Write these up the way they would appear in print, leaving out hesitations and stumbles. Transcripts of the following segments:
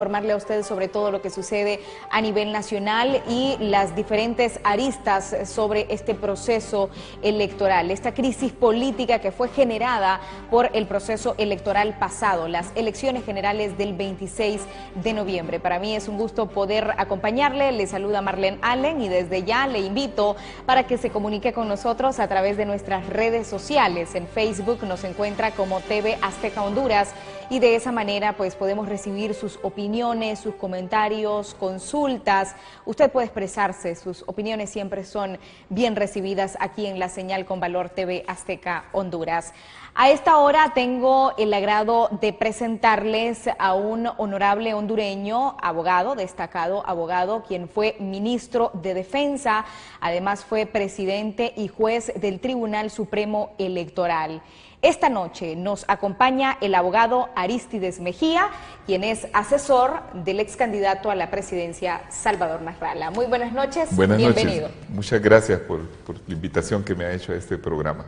Informarle a ustedes sobre todo lo que sucede a nivel nacional y las diferentes aristas sobre este proceso electoral, esta crisis política que fue generada por el proceso electoral pasado, las elecciones generales del 26 de noviembre. Para mí es un gusto poder acompañarle, le saluda Marlene Allen y desde ya le invito para que se comunique con nosotros a través de nuestras redes sociales. En Facebook nos encuentra como TV Azteca Honduras y de esa manera pues podemos recibir sus opiniones, sus comentarios, consultas. Usted puede expresarse, sus opiniones siempre son bien recibidas aquí en la señal con valor TV Azteca Honduras. A esta hora tengo el agrado de presentarles a un honorable hondureño, abogado, destacado abogado, quien fue ministro de Defensa, además fue presidente y juez del Tribunal Supremo Electoral. Esta noche nos acompaña el abogado Arístides Mejía, quien es asesor del ex candidato a la presidencia Salvador Narrala. Muy buenas noches, bienvenido. Noches. Muchas gracias por la invitación que me ha hecho a este programa.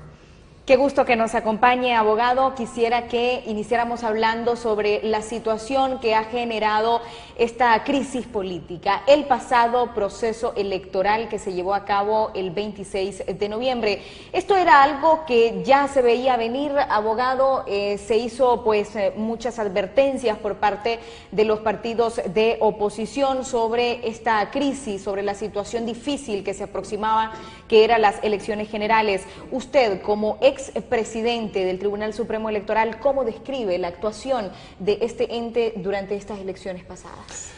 Qué gusto que nos acompañe, abogado. Quisiera que iniciáramos hablando sobre la situación que ha generado esta crisis política, el pasado proceso electoral que se llevó a cabo el 26 de noviembre. Esto era algo que ya se veía venir, abogado. Se hizo pues muchas advertencias por parte de los partidos de oposición sobre esta crisis, sobre la situación difícil que se aproximaba, que eran las elecciones generales. Usted, como expresidente del Tribunal Supremo Electoral, ¿cómo describe la actuación de este ente durante estas elecciones pasadas?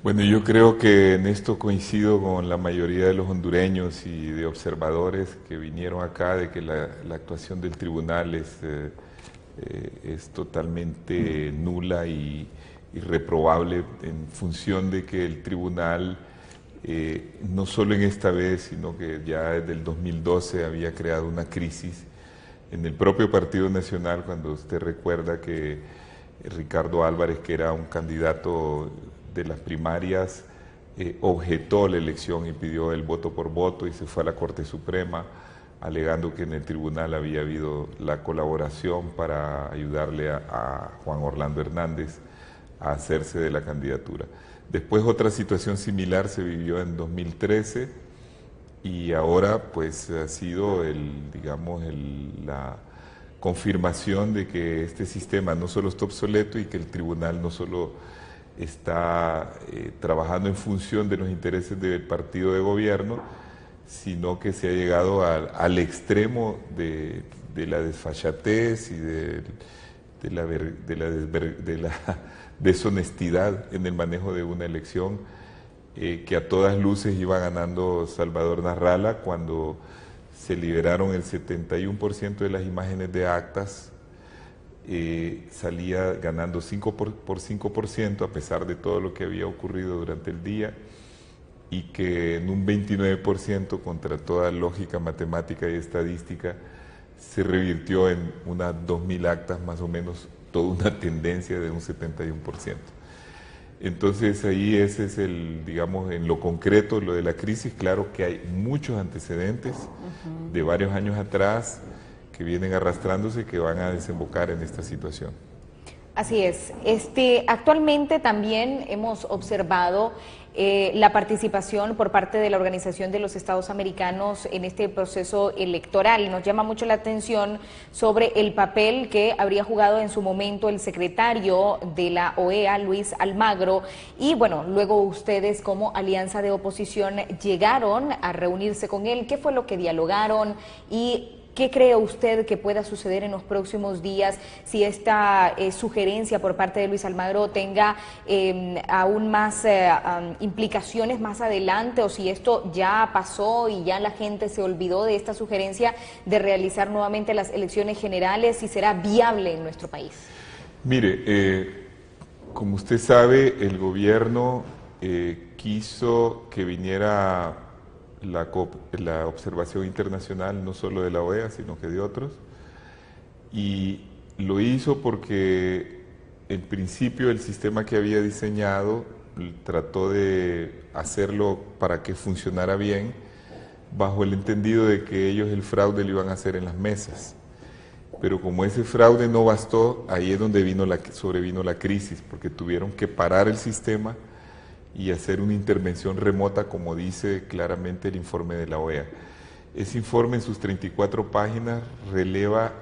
Bueno, yo creo que en esto coincido con la mayoría de los hondureños y de observadores que vinieron acá, de que la actuación del tribunal es totalmente nula y irreprobable, en función de que el tribunal, no solo en esta vez, sino que ya desde el 2012 había creado una crisis en el propio Partido Nacional, cuando usted recuerda que Ricardo Álvarez, que era un candidato de las primarias, objetó la elección y pidió el voto por voto y se fue a la Corte Suprema alegando que en el tribunal había habido la colaboración para ayudarle a Juan Orlando Hernández a hacerse de la candidatura. Después otra situación similar se vivió en 2013 y ahora pues ha sido la confirmación de que este sistema no solo está obsoleto y que el tribunal no solo está trabajando en función de los intereses del partido de gobierno, sino que se ha llegado al extremo de la desfachatez y de la deshonestidad en el manejo de una elección, que a todas luces iba ganando Salvador Narrala cuando se liberaron el 71% de las imágenes de actas. Salía ganando 5% a pesar de todo lo que había ocurrido durante el día, y que en un 29% contra toda lógica matemática y estadística se revirtió en unas 2.000 actas, más o menos toda una tendencia de un 71%. Entonces ahí ese es en lo concreto, lo de la crisis. Claro que hay muchos antecedentes de varios años atrás que vienen arrastrándose, que van a desembocar en esta situación. Así es. Actualmente también hemos observado la participación por parte de la Organización de los Estados Americanos en este proceso electoral. Nos llama mucho la atención sobre el papel que habría jugado en su momento el secretario de la OEA, Luis Almagro, y bueno, luego ustedes como alianza de oposición llegaron a reunirse con él. ¿Qué fue lo que dialogaron y qué cree usted que pueda suceder en los próximos días si esta sugerencia por parte de Luis Almagro tenga aún más implicaciones más adelante, o si esto ya pasó y ya la gente se olvidó de esta sugerencia de realizar nuevamente las elecciones generales, y será viable en nuestro país? Mire, como usted sabe, el gobierno quiso que viniera la observación internacional, no solo de la OEA, sino que de otros, y lo hizo porque en principio el sistema que había diseñado trató de hacerlo para que funcionara bien, bajo el entendido de que ellos el fraude lo iban a hacer en las mesas. pero como ese fraude no bastó, ahí es donde sobrevino la crisis, porque tuvieron que parar el sistema y hacer una intervención remota, como dice claramente el informe de la OEA. Ese informe en sus 34 páginas releva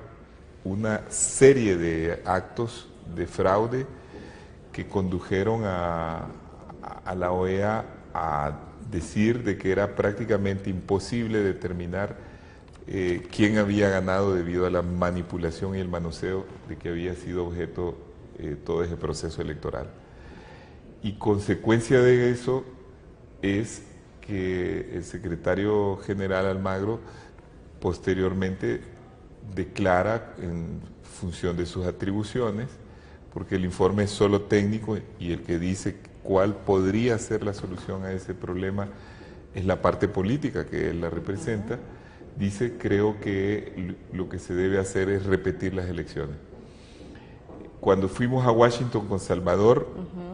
una serie de actos de fraude que condujeron a la OEA a decir de que era prácticamente imposible determinar quién había ganado debido a la manipulación y el manoseo de que había sido objeto todo ese proceso electoral. Y consecuencia de eso es que el secretario general Almagro posteriormente declara en función de sus atribuciones, porque el informe es solo técnico y el que dice cuál podría ser la solución a ese problema es la parte política que él la representa, dice: creo que lo que se debe hacer es repetir las elecciones. Cuando fuimos a Washington con Salvador,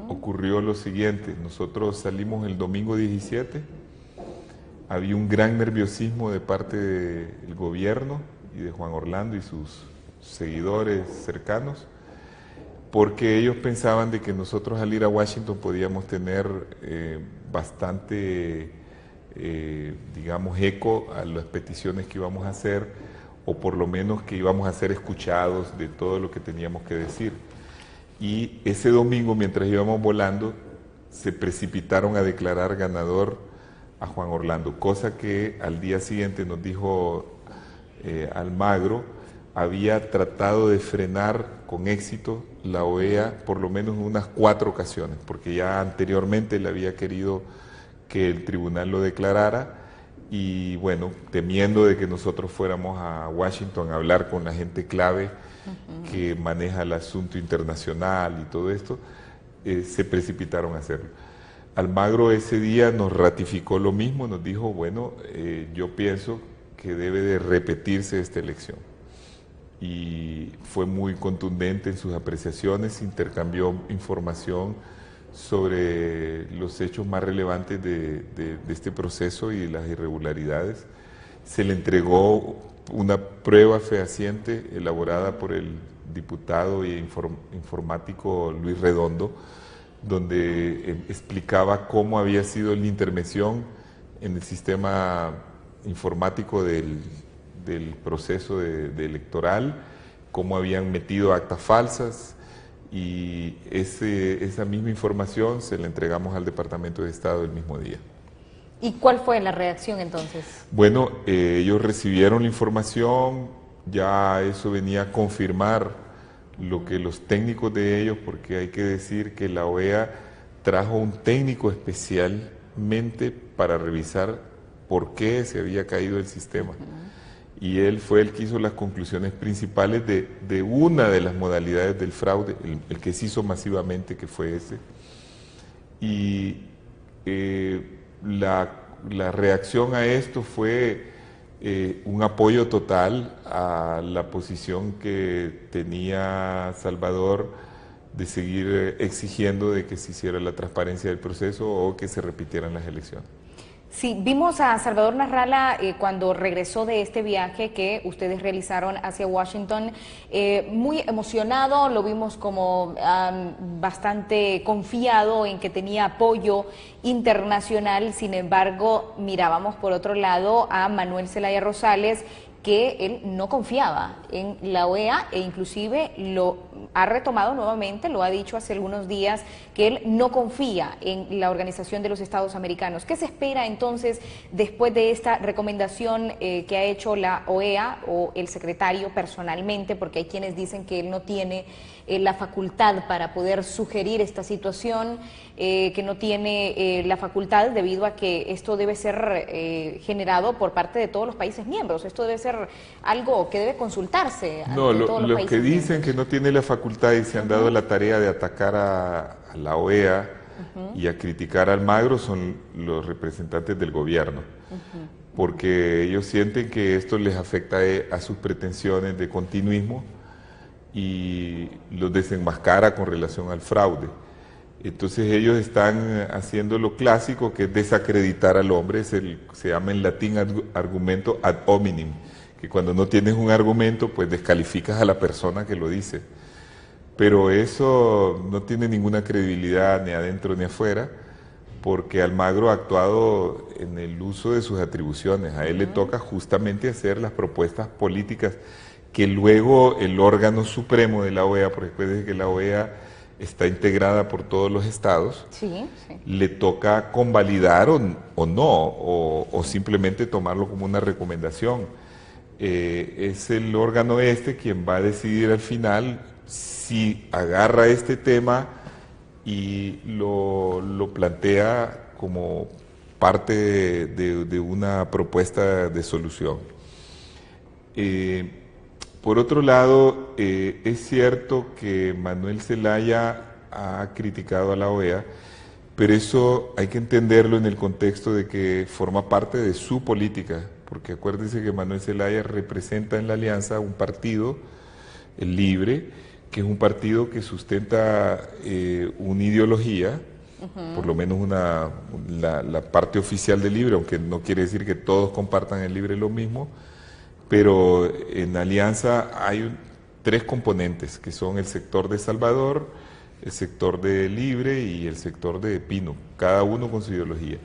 ocurrió lo siguiente: nosotros salimos el domingo 17, había un gran nerviosismo de parte del gobierno y de Juan Orlando y sus seguidores cercanos, porque ellos pensaban de que nosotros al ir a Washington podíamos tener bastante, digamos, eco a las peticiones que íbamos a hacer, o por lo menos que íbamos a ser escuchados de todo lo que teníamos que decir. Y ese domingo, mientras íbamos volando, se precipitaron a declarar ganador a Juan Orlando, cosa que al día siguiente nos dijo Almagro, había tratado de frenar con éxito la OEA por lo menos en unas 4 ocasiones, porque ya anteriormente le había querido que el tribunal lo declarara, y bueno, temiendo de que nosotros fuéramos a Washington a hablar con la gente clave que maneja el asunto internacional y todo esto, se precipitaron a hacerlo. Almagro ese día nos ratificó lo mismo, nos dijo: bueno, yo pienso que debe de repetirse esta elección. Y fue muy contundente en sus apreciaciones, intercambió información sobre los hechos más relevantes de este proceso y las irregularidades. Se le entregó una prueba fehaciente elaborada por el diputado e informático Luis Redondo, donde explicaba cómo había sido la intervención en el sistema informático del proceso de electoral, cómo habían metido actas falsas, y esa misma información se la entregamos al Departamento de Estado el mismo día. ¿Y cuál fue la reacción entonces? Bueno, ellos recibieron la información, ya eso venía a confirmar lo que los técnicos de ellos, porque hay que decir que la OEA trajo un técnico especialmente para revisar por qué se había caído el sistema. Y él fue el que hizo las conclusiones principales de una de las modalidades del fraude, el que se hizo masivamente, que fue ese. Y la reacción a esto fue un apoyo total a la posición que tenía Salvador de seguir exigiendo de que se hiciera la transparencia del proceso o que se repitieran las elecciones. Sí, vimos a Salvador Narrala cuando regresó de este viaje que ustedes realizaron hacia Washington, muy emocionado, lo vimos como bastante confiado en que tenía apoyo internacional. Sin embargo, mirábamos por otro lado a Manuel Zelaya Rosales, que él no confiaba en la OEA e inclusive lo ha retomado nuevamente, lo ha dicho hace algunos días, que él no confía en la Organización de los Estados Americanos. ¿Qué se espera entonces después de esta recomendación que ha hecho la OEA o el secretario personalmente? Porque hay quienes dicen que él no tiene la facultad para poder sugerir esta situación, que no tiene la facultad debido a que esto debe ser generado por parte de todos los países miembros. Esto debe ser algo que debe consultarse ante todos los países miembros. Los que dicen que no tiene la facultad y se han dado la tarea de atacar a la OEA y a criticar a Almagro son los representantes del gobierno, porque ellos sienten que esto les afecta a sus pretensiones de continuismo y los desenmascara con relación al fraude. Entonces ellos están haciendo lo clásico, que es desacreditar al hombre, se llama en latín argumento ad hominem, que cuando no tienes un argumento, pues descalificas a la persona que lo dice. Pero eso no tiene ninguna credibilidad ni adentro ni afuera, porque Almagro ha actuado en el uso de sus atribuciones. A él le toca justamente hacer las propuestas políticas que luego el órgano supremo de la OEA, porque recuerden que la OEA está integrada por todos los estados, sí. le toca convalidar o no, o simplemente tomarlo como una recomendación. Es el órgano quien va a decidir al final si agarra este tema y lo plantea como parte de una propuesta de solución. Por otro lado, es cierto que Manuel Zelaya ha criticado a la OEA, pero eso hay que entenderlo en el contexto de que forma parte de su política, porque acuérdense que Manuel Zelaya representa en la alianza un partido, el Libre, que es un partido que sustenta una ideología, por lo menos la parte oficial del Libre, aunque no quiere decir que todos compartan el Libre lo mismo, pero en Alianza hay tres componentes, que son el sector de Salvador, el sector de Libre y el sector de Pino, cada uno con su ideología.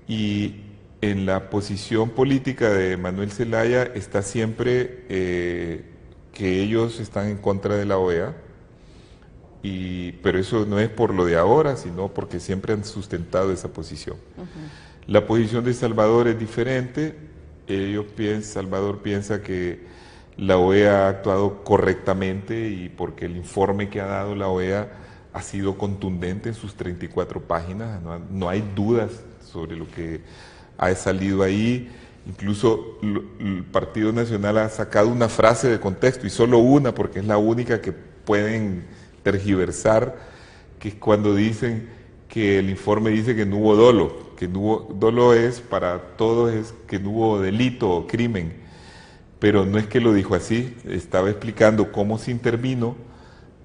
Y en la posición política de Manuel Zelaya está siempre que ellos están en contra de la OEA, pero eso no es por lo de ahora, sino porque siempre han sustentado esa posición. La posición de Salvador es diferente. Salvador piensa que la OEA ha actuado correctamente y porque el informe que ha dado la OEA ha sido contundente en sus 34 páginas, no hay dudas sobre lo que ha salido ahí. Incluso el Partido Nacional ha sacado una frase de contexto, y solo una, porque es la única que pueden tergiversar, que es cuando dicen que el informe dice que no hubo dolo. Que no hubo dolo es para todos, es que no hubo delito o crimen, pero no es que lo dijo así, estaba explicando cómo se intervino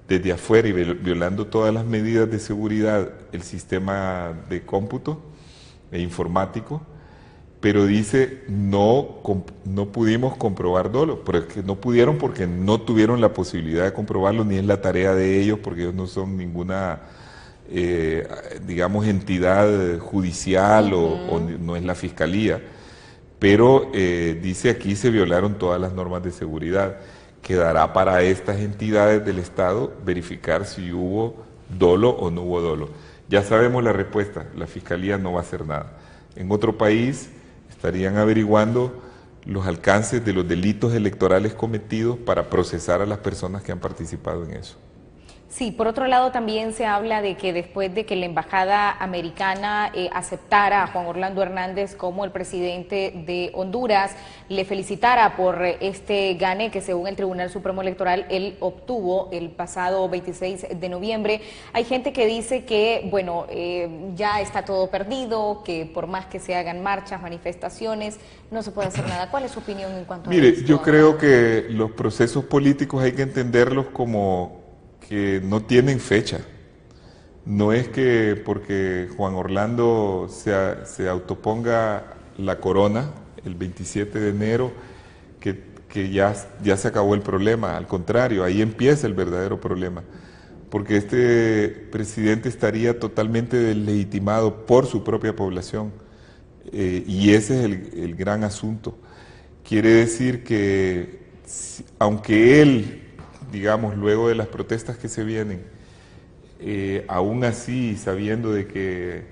desde afuera y violando todas las medidas de seguridad el sistema de cómputo e informático, pero dice no pudimos comprobar dolo, pero es que no pudieron porque no tuvieron la posibilidad de comprobarlo, ni es la tarea de ellos, porque ellos no son ninguna digamos entidad judicial o no es la fiscalía, pero dice aquí se violaron todas las normas de seguridad. Quedará para estas entidades del Estado verificar si hubo dolo o no hubo dolo. Ya sabemos la respuesta, la fiscalía no va a hacer nada. En otro país estarían averiguando los alcances de los delitos electorales cometidos para procesar a las personas que han participado en eso. Sí, por otro lado también se habla de que después de que la embajada americana aceptara a Juan Orlando Hernández como el presidente de Honduras, le felicitara por este gane que según el Tribunal Supremo Electoral él obtuvo el pasado 26 de noviembre. Hay gente que dice que, bueno, ya está todo perdido, que por más que se hagan marchas, manifestaciones, no se puede hacer nada. ¿Cuál es su opinión en cuanto a esto? Mire, yo creo que los procesos políticos hay que entenderlos como que no tienen fecha. No es que porque Juan Orlando se autoponga la corona el 27 de enero que ya se acabó el problema. Al contrario, ahí empieza el verdadero problema, porque este presidente estaría totalmente deslegitimado por su propia población, y ese es el gran asunto. Quiere decir que aunque él, digamos, luego de las protestas que se vienen, aún así, sabiendo de que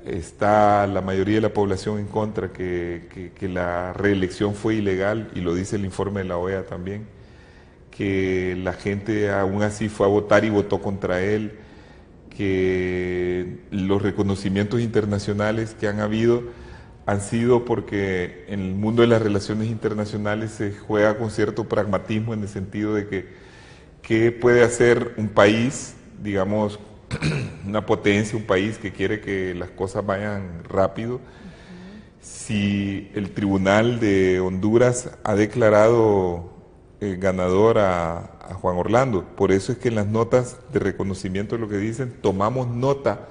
está la mayoría de la población en contra, que la reelección fue ilegal, y lo dice el informe de la OEA también, que la gente aún así fue a votar y votó contra él, que los reconocimientos internacionales que han habido han sido porque en el mundo de las relaciones internacionales se juega con cierto pragmatismo, en el sentido de que ¿qué puede hacer un país, digamos, una potencia, un país que quiere que las cosas vayan rápido, si el Tribunal de Honduras ha declarado ganador a Juan Orlando? Por eso es que en las notas de reconocimiento lo que dicen, tomamos nota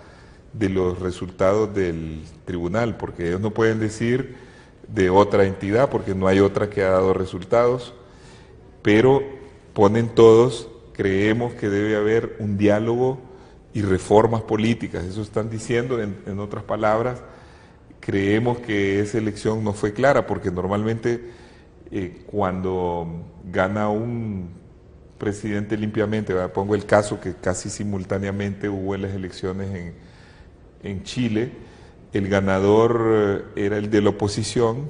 de los resultados del tribunal, porque ellos no pueden decir de otra entidad, porque no hay otra que ha dado resultados, pero ponen todos, creemos que debe haber un diálogo y reformas políticas, eso están diciendo, en otras palabras, creemos que esa elección no fue clara, porque normalmente cuando gana un presidente limpiamente, ¿verdad? Pongo el caso que casi simultáneamente hubo en las elecciones en Chile, el ganador era el de la oposición,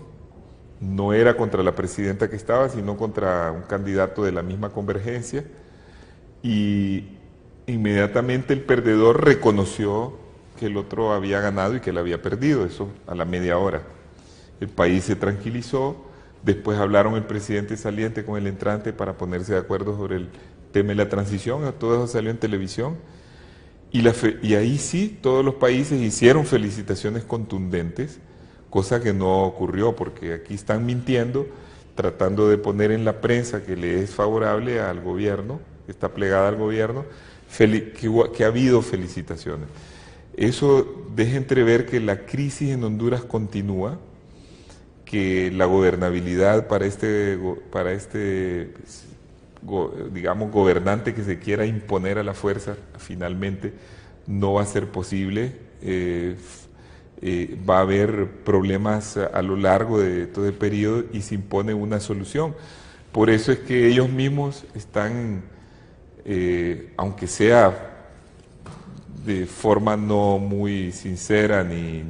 no era contra la presidenta que estaba, sino contra un candidato de la misma convergencia, y inmediatamente el perdedor reconoció que el otro había ganado y que él había perdido, eso a la media hora. El país se tranquilizó, después hablaron el presidente saliente con el entrante para ponerse de acuerdo sobre el tema de la transición, todo eso salió en televisión, y ahí sí todos los países hicieron felicitaciones contundentes, cosa que no ocurrió, porque aquí están mintiendo, tratando de poner en la prensa que le es favorable al gobierno, que está plegada al gobierno, que ha habido felicitaciones. Eso deja entrever que la crisis en Honduras continúa, que la gobernabilidad para este digamos, gobernante que se quiera imponer a la fuerza, finalmente no va a ser posible. Va a haber problemas a lo largo de todo el periodo y se impone una solución. Por eso es que ellos mismos están, aunque sea de forma no muy sincera ni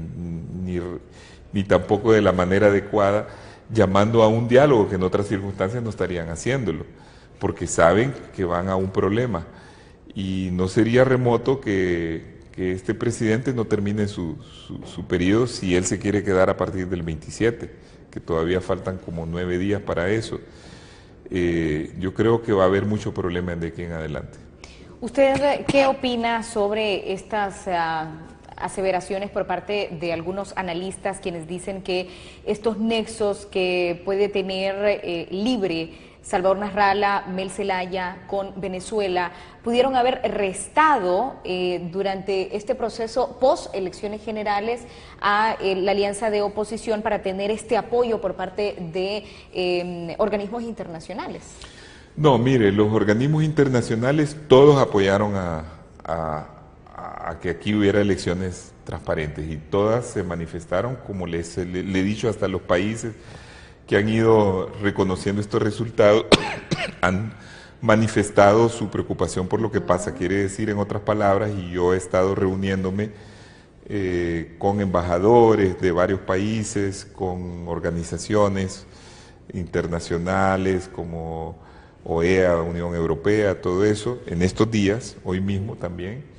tampoco de la manera adecuada, llamando a un diálogo que en otras circunstancias no estarían haciéndolo, porque saben que van a un problema. Y no sería remoto que este presidente no termine su periodo si él se quiere quedar a partir del 27, que todavía faltan como 9 días para eso. Yo creo que va a haber mucho problema de aquí en adelante. ¿Usted qué opina sobre estas aseveraciones por parte de algunos analistas quienes dicen que estos nexos que puede tener libre Salvador Nasralla, Mel Zelaya con Venezuela pudieron haber restado durante este proceso post elecciones generales a la alianza de oposición para tener este apoyo por parte de organismos internacionales? No, mire, los organismos internacionales todos apoyaron a que aquí hubiera elecciones transparentes y todas se manifestaron, como le he dicho, hasta los países que han ido reconociendo estos resultados han manifestado su preocupación por lo que pasa. Quiere decir, en otras palabras, y yo he estado reuniéndome con embajadores de varios países, con organizaciones internacionales como OEA, Unión Europea, todo eso, en estos días, hoy mismo también,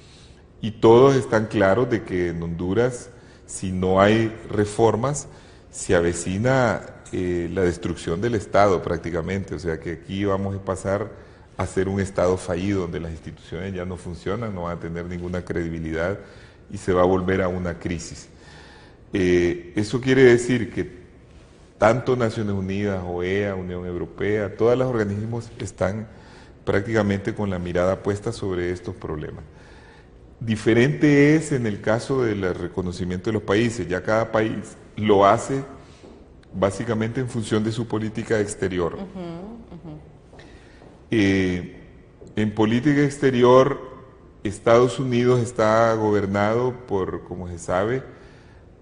y todos están claros de que en Honduras, si no hay reformas, se avecina la destrucción del Estado prácticamente, o sea que aquí vamos a pasar a ser un Estado fallido, donde las instituciones ya no funcionan, no van a tener ninguna credibilidad y se va a volver a una crisis. Eso quiere decir que tanto Naciones Unidas, OEA, Unión Europea, todos los organismos están prácticamente con la mirada puesta sobre estos problemas. Diferente es en el caso del reconocimiento de los países, ya cada país lo hace básicamente en función de su política exterior. En política exterior, Estados Unidos está gobernado por, como se sabe,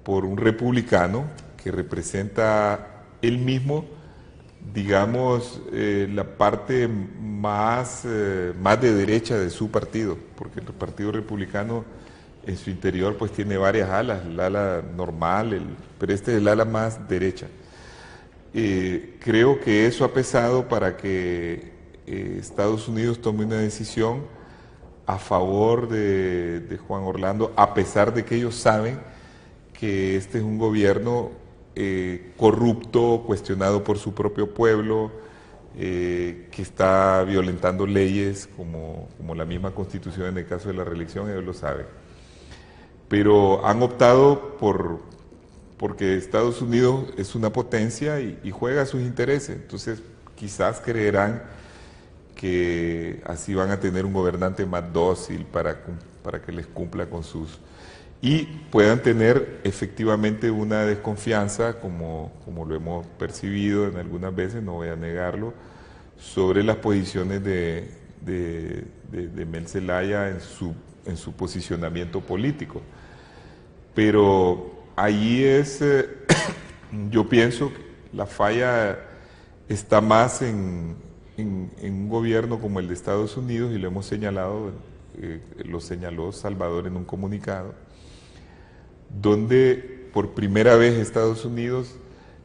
por un republicano que representa él mismo, digamos, la parte más de derecha de su partido, porque el Partido Republicano en su interior pues tiene varias alas, el ala normal, pero este es el ala más derecha. Creo que eso ha pesado para que Estados Unidos tome una decisión a favor de Juan Orlando, a pesar de que ellos saben que este es un gobierno corrupto, cuestionado por su propio pueblo, que está violentando leyes como la misma Constitución en el caso de la reelección, ellos lo saben. Pero han optado porque Estados Unidos es una potencia y juega sus intereses, entonces quizás creerán que así van a tener un gobernante más dócil para que les cumpla con sus y puedan tener efectivamente una desconfianza, como lo hemos percibido en algunas veces, no voy a negarlo, sobre las posiciones de Mel Zelaya en su posicionamiento político. Pero allí yo pienso que la falla está más en un gobierno como el de Estados Unidos, y lo hemos señalado, lo señaló Salvador en un comunicado, donde por primera vez Estados Unidos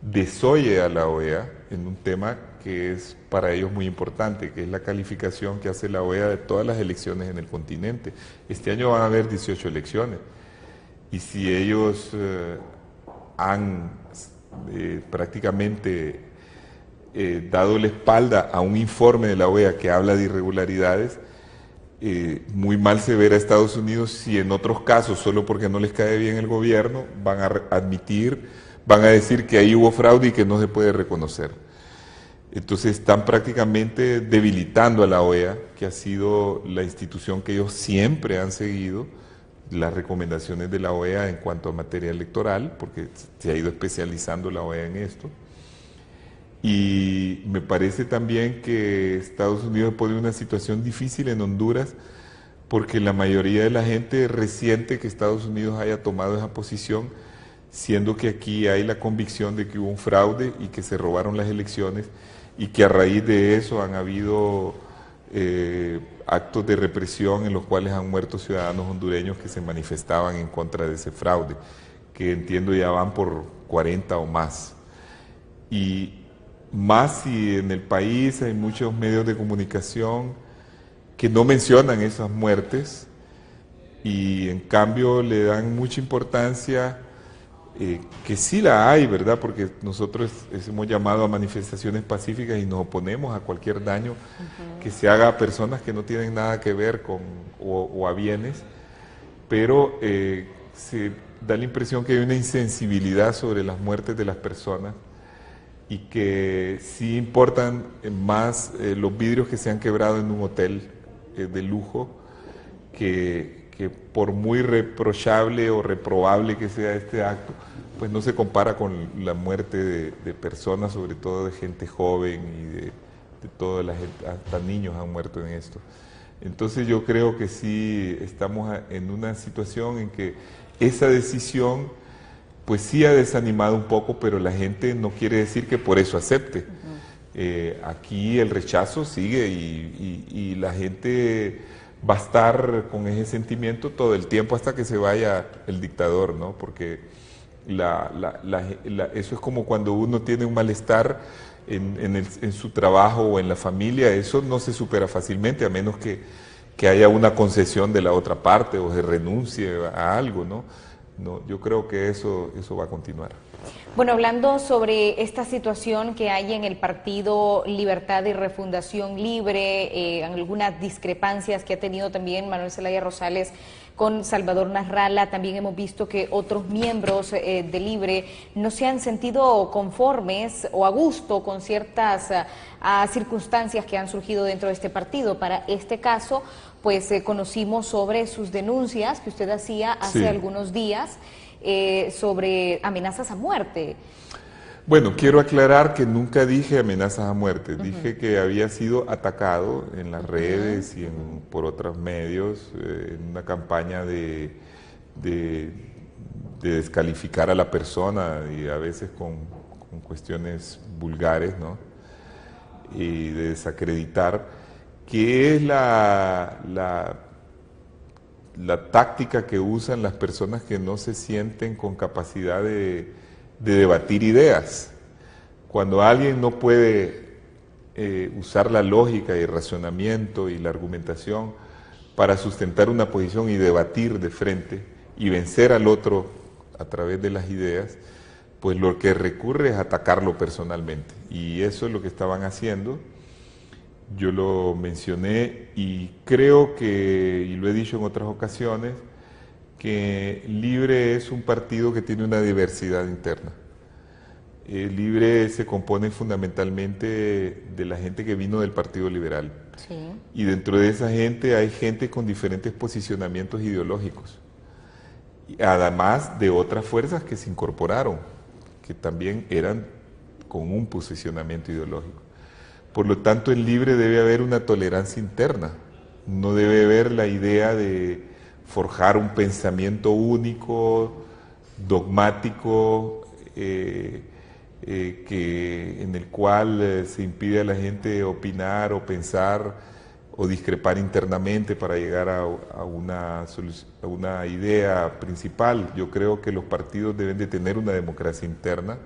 desoye a la OEA en un tema que es para ellos muy importante, que es la calificación que hace la OEA de todas las elecciones en el continente. Este año van a haber 18 elecciones, y si ellos han prácticamente dado la espalda a un informe de la OEA que habla de irregularidades, muy mal se verá a Estados Unidos si en otros casos, solo porque no les cae bien el gobierno, van a admitir, van a decir que ahí hubo fraude y que no se puede reconocer. Entonces están prácticamente debilitando a la OEA, que ha sido la institución que ellos siempre han seguido, las recomendaciones de la OEA en cuanto a materia electoral, porque se ha ido especializando la OEA en esto. Y me parece también que Estados Unidos pone en una situación difícil en Honduras, porque la mayoría de la gente resiente que Estados Unidos haya tomado esa posición, siendo que aquí hay la convicción de que hubo un fraude y que se robaron las elecciones, y que a raíz de eso han habido actos de represión en los cuales han muerto ciudadanos hondureños que se manifestaban en contra de ese fraude, que entiendo ya van por 40 o más. Y más si en el país hay muchos medios de comunicación que no mencionan esas muertes, y en cambio le dan mucha importancia, que sí la hay, ¿verdad? Porque nosotros hemos llamado a manifestaciones pacíficas y nos oponemos a cualquier daño que se haga a personas que no tienen nada que ver con, o a bienes, pero se da la impresión que hay una insensibilidad sobre las muertes de las personas, y que sí importan más los vidrios que se han quebrado en un hotel de lujo, que por muy reprochable o reprobable que sea este acto, pues no se compara con la muerte de personas, sobre todo de gente joven y de toda la gente, hasta niños han muerto en esto. Entonces yo creo que sí estamos en una situación en que esa decisión pues sí ha desanimado un poco, pero la gente no quiere decir que por eso acepte. Aquí el rechazo sigue, y la gente va a estar con ese sentimiento todo el tiempo hasta que se vaya el dictador, ¿no? Porque eso es como cuando uno tiene un malestar en su trabajo o en la familia, eso no se supera fácilmente, a menos que haya una concesión de la otra parte o se renuncie a algo, ¿no? No, yo creo que eso va a continuar. Bueno, hablando sobre esta situación que hay en el Partido Libertad y Refundación Libre, algunas discrepancias que ha tenido también Manuel Zelaya Rosales con Salvador Nasralla, también hemos visto que otros miembros de Libre no se han sentido conformes o a gusto con ciertas circunstancias que han surgido dentro de este partido. Para este caso, pues conocimos sobre sus denuncias que usted hacía hace algunos días sobre amenazas a muerte. Bueno, quiero aclarar que nunca dije amenazas a muerte, dije que había sido atacado en las redes y por otros medios en una campaña de descalificar a la persona, y a veces con cuestiones vulgares, ¿no? Y de desacreditar, que es la táctica que usan las personas que no se sienten con capacidad de debatir ideas. Cuando alguien no puede usar la lógica y el razonamiento y la argumentación para sustentar una posición y debatir de frente y vencer al otro a través de las ideas, pues lo que recurre es atacarlo personalmente. Y eso es lo que estaban haciendo. Yo lo mencioné y creo que, y lo he dicho en otras ocasiones, que Libre es un partido que tiene una diversidad interna. Libre se compone fundamentalmente de la gente que vino del Partido Liberal. Sí. Y dentro de esa gente hay gente con diferentes posicionamientos ideológicos. además de otras fuerzas que se incorporaron, que también eran con un posicionamiento ideológico. Por lo tanto, en Libre debe haber una tolerancia interna, no debe haber la idea de forjar un pensamiento único, dogmático, en el cual se impide a la gente opinar o pensar o discrepar internamente para llegar a una idea principal. Yo creo que los partidos deben de tener una democracia interna,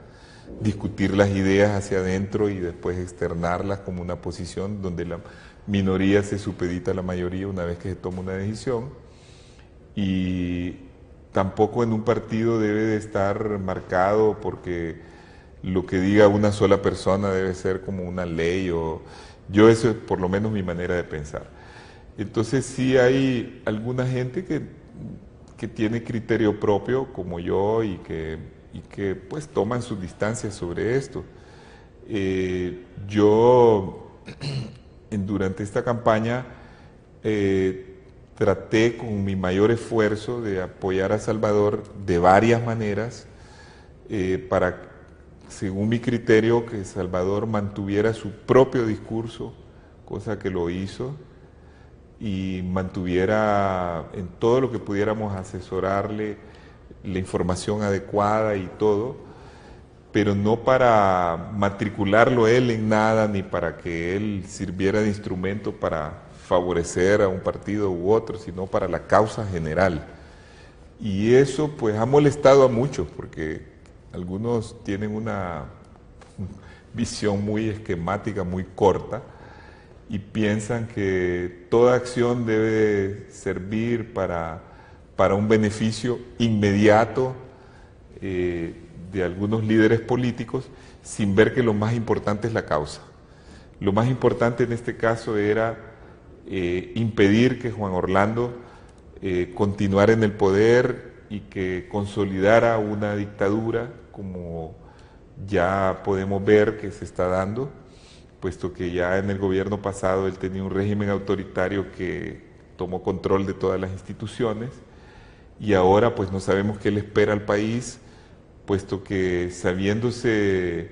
discutir las ideas hacia adentro y después externarlas como una posición donde la minoría se supedita a la mayoría una vez que se toma una decisión. Y tampoco en un partido debe de estar marcado porque lo que diga una sola persona debe ser como una ley, o yo, eso es por lo menos mi manera de pensar. Entonces sí hay alguna gente que tiene criterio propio como yo y que pues toman sus distancias sobre esto. Yo durante esta campaña traté con mi mayor esfuerzo de apoyar a Salvador de varias maneras para, según mi criterio, que Salvador mantuviera su propio discurso, cosa que lo hizo, y mantuviera en todo lo que pudiéramos asesorarle la información adecuada y todo, pero no para matricularlo él en nada, ni para que él sirviera de instrumento para favorecer a un partido u otro, sino para la causa general. Y eso pues ha molestado a muchos, porque algunos tienen una visión muy esquemática, muy corta, y piensan que toda acción debe servir para un beneficio inmediato de algunos líderes políticos, sin ver que lo más importante es la causa. Lo más importante en este caso era impedir que Juan Orlando continuara en el poder y que consolidara una dictadura, como ya podemos ver que se está dando, puesto que ya en el gobierno pasado él tenía un régimen autoritario que tomó control de todas las instituciones, y ahora pues no sabemos qué le espera al país, puesto que sabiéndose,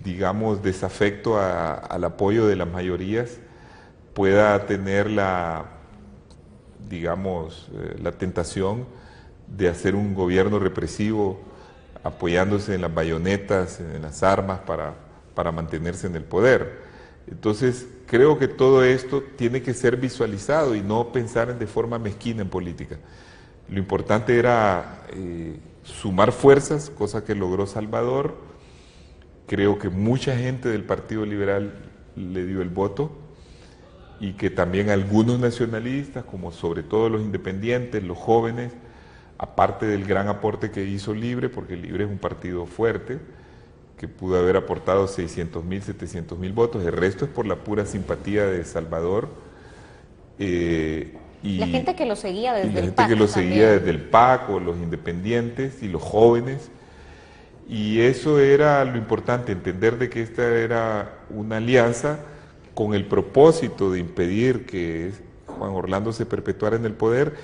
digamos, desafecto al apoyo de las mayorías, pueda tener la tentación de hacer un gobierno represivo, apoyándose en las bayonetas, en las armas, para mantenerse en el poder. Entonces, creo que todo esto tiene que ser visualizado y no pensar de forma mezquina en política. Lo importante era sumar fuerzas, cosa que logró Salvador. Creo que mucha gente del Partido Liberal le dio el voto, y que también algunos nacionalistas, como sobre todo los independientes, los jóvenes, aparte del gran aporte que hizo Libre, porque Libre es un partido fuerte, que pudo haber aportado 600,000, 700,000 votos, el resto es por la pura simpatía de Salvador. Y la gente que lo seguía desde el PAC. La gente que lo seguía desde el PAC, o los independientes y los jóvenes. Y eso era lo importante, entender de que esta era una alianza con el propósito de impedir que Juan Orlando se perpetuara en el poder,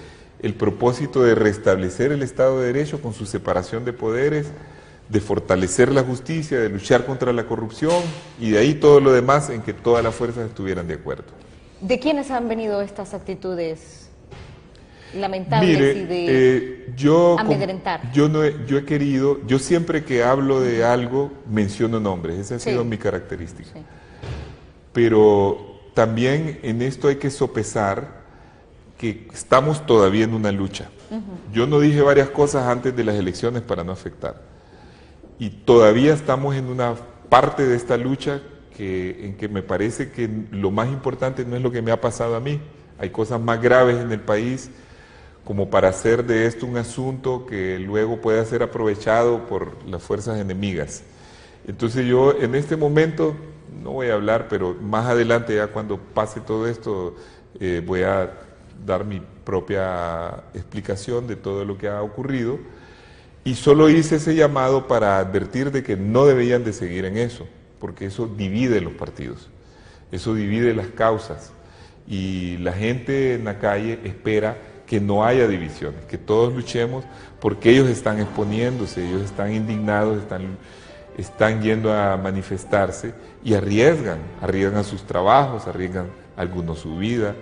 el propósito de restablecer el Estado de Derecho con su separación de poderes, de fortalecer la justicia, de luchar contra la corrupción, y de ahí todo lo demás en que todas las fuerzas estuvieran de acuerdo. ¿De quiénes han venido estas actitudes lamentables y de amedrentar? Yo he querido, yo siempre que hablo de algo menciono nombres, esa ha sido mi característica. Sí. Pero también en esto hay que sopesar que estamos todavía en una lucha. Yo no dije varias cosas antes de las elecciones para no afectar. Y todavía estamos en una parte de esta lucha en que me parece que lo más importante no es lo que me ha pasado a mí. Hay cosas más graves en el país como para hacer de esto un asunto que luego pueda ser aprovechado por las fuerzas enemigas. Entonces yo en este momento no voy a hablar, pero más adelante, ya cuando pase todo esto, voy a dar mi propia explicación de todo lo que ha ocurrido, y solo hice ese llamado para advertir de que no deberían de seguir en eso, porque eso divide los partidos, eso divide las causas, y la gente en la calle espera que no haya divisiones, que todos luchemos porque ellos están exponiéndose, ellos están indignados, están yendo a manifestarse y arriesgan a sus trabajos, arriesgan algunos su vida.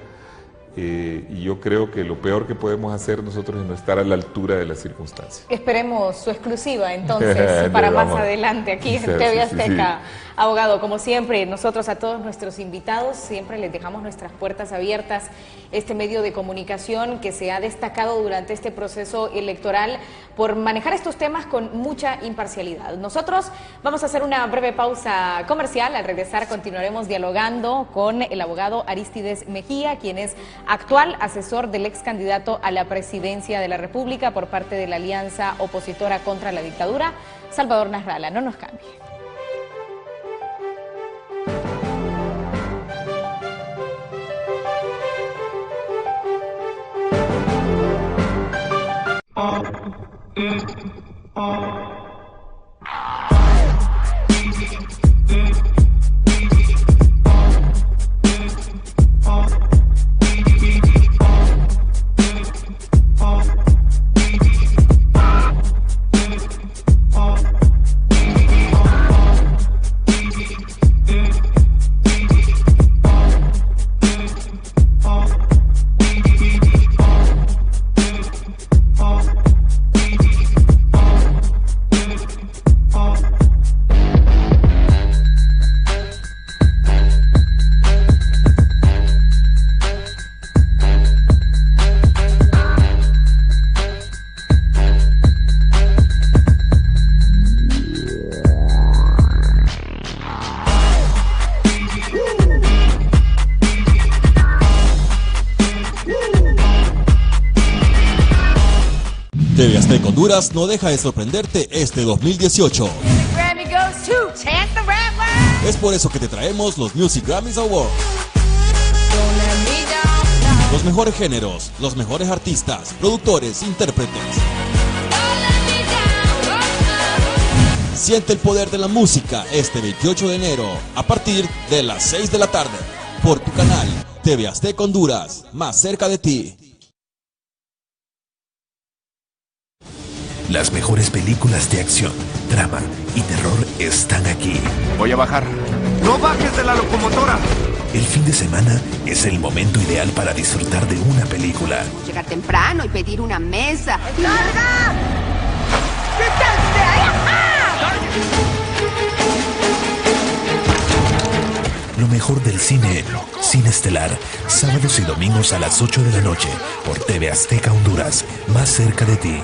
Y yo creo que lo peor que podemos hacer nosotros es no estar a la altura de las circunstancias. Esperemos su exclusiva entonces para más adelante aquí en TV Azteca. Sí. Abogado, como siempre, nosotros a todos nuestros invitados siempre les dejamos nuestras puertas abiertas, este medio de comunicación que se ha destacado durante este proceso electoral por manejar estos temas con mucha imparcialidad. Nosotros vamos a hacer una breve pausa comercial. Al regresar continuaremos dialogando con el abogado Arístides Mejía, quien es actual asesor del ex candidato a la presidencia de la República por parte de la alianza opositora contra la dictadura, Salvador Nasralla. No nos cambie. TV Azteca Honduras no deja de sorprenderte este 2018. Es por eso que te traemos los Music Grammys Awards. Los mejores géneros, los mejores artistas, productores, intérpretes. Siente el poder de la música este 28 de enero a partir de las 6 de la tarde por tu canal TV Azteca Honduras, más cerca de ti. Las mejores películas de acción, drama y terror están aquí. Voy a bajar. ¡No bajes de la locomotora! El fin de semana es el momento ideal para disfrutar de una película. Llegar temprano y pedir una mesa. ¡Larga! Lo mejor del cine, Cine Estelar, sábados y domingos a las 8 de la noche por TV Azteca Honduras, más cerca de ti.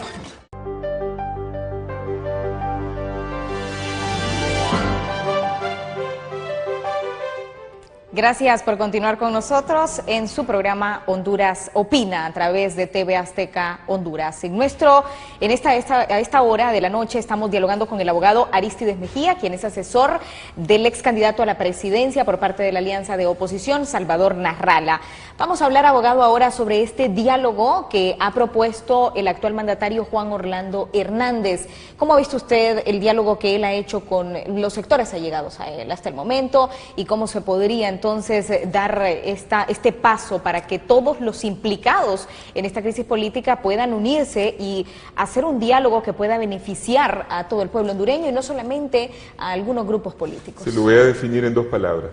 Gracias por continuar con nosotros en su programa Honduras Opina a través de TV Azteca Honduras. A esta hora de la noche estamos dialogando con el abogado Arístides Mejía, quien es asesor del ex candidato a la presidencia por parte de la alianza de oposición, Salvador Nasralla. Vamos a hablar, abogado, ahora sobre este diálogo que ha propuesto el actual mandatario Juan Orlando Hernández. ¿Cómo ha visto usted el diálogo que él ha hecho con los sectores allegados a él hasta el momento y cómo se podría entonces dar este paso para que todos los implicados en esta crisis política puedan unirse y hacer un diálogo que pueda beneficiar a todo el pueblo hondureño y no solamente a algunos grupos políticos? Se lo voy a definir en dos palabras.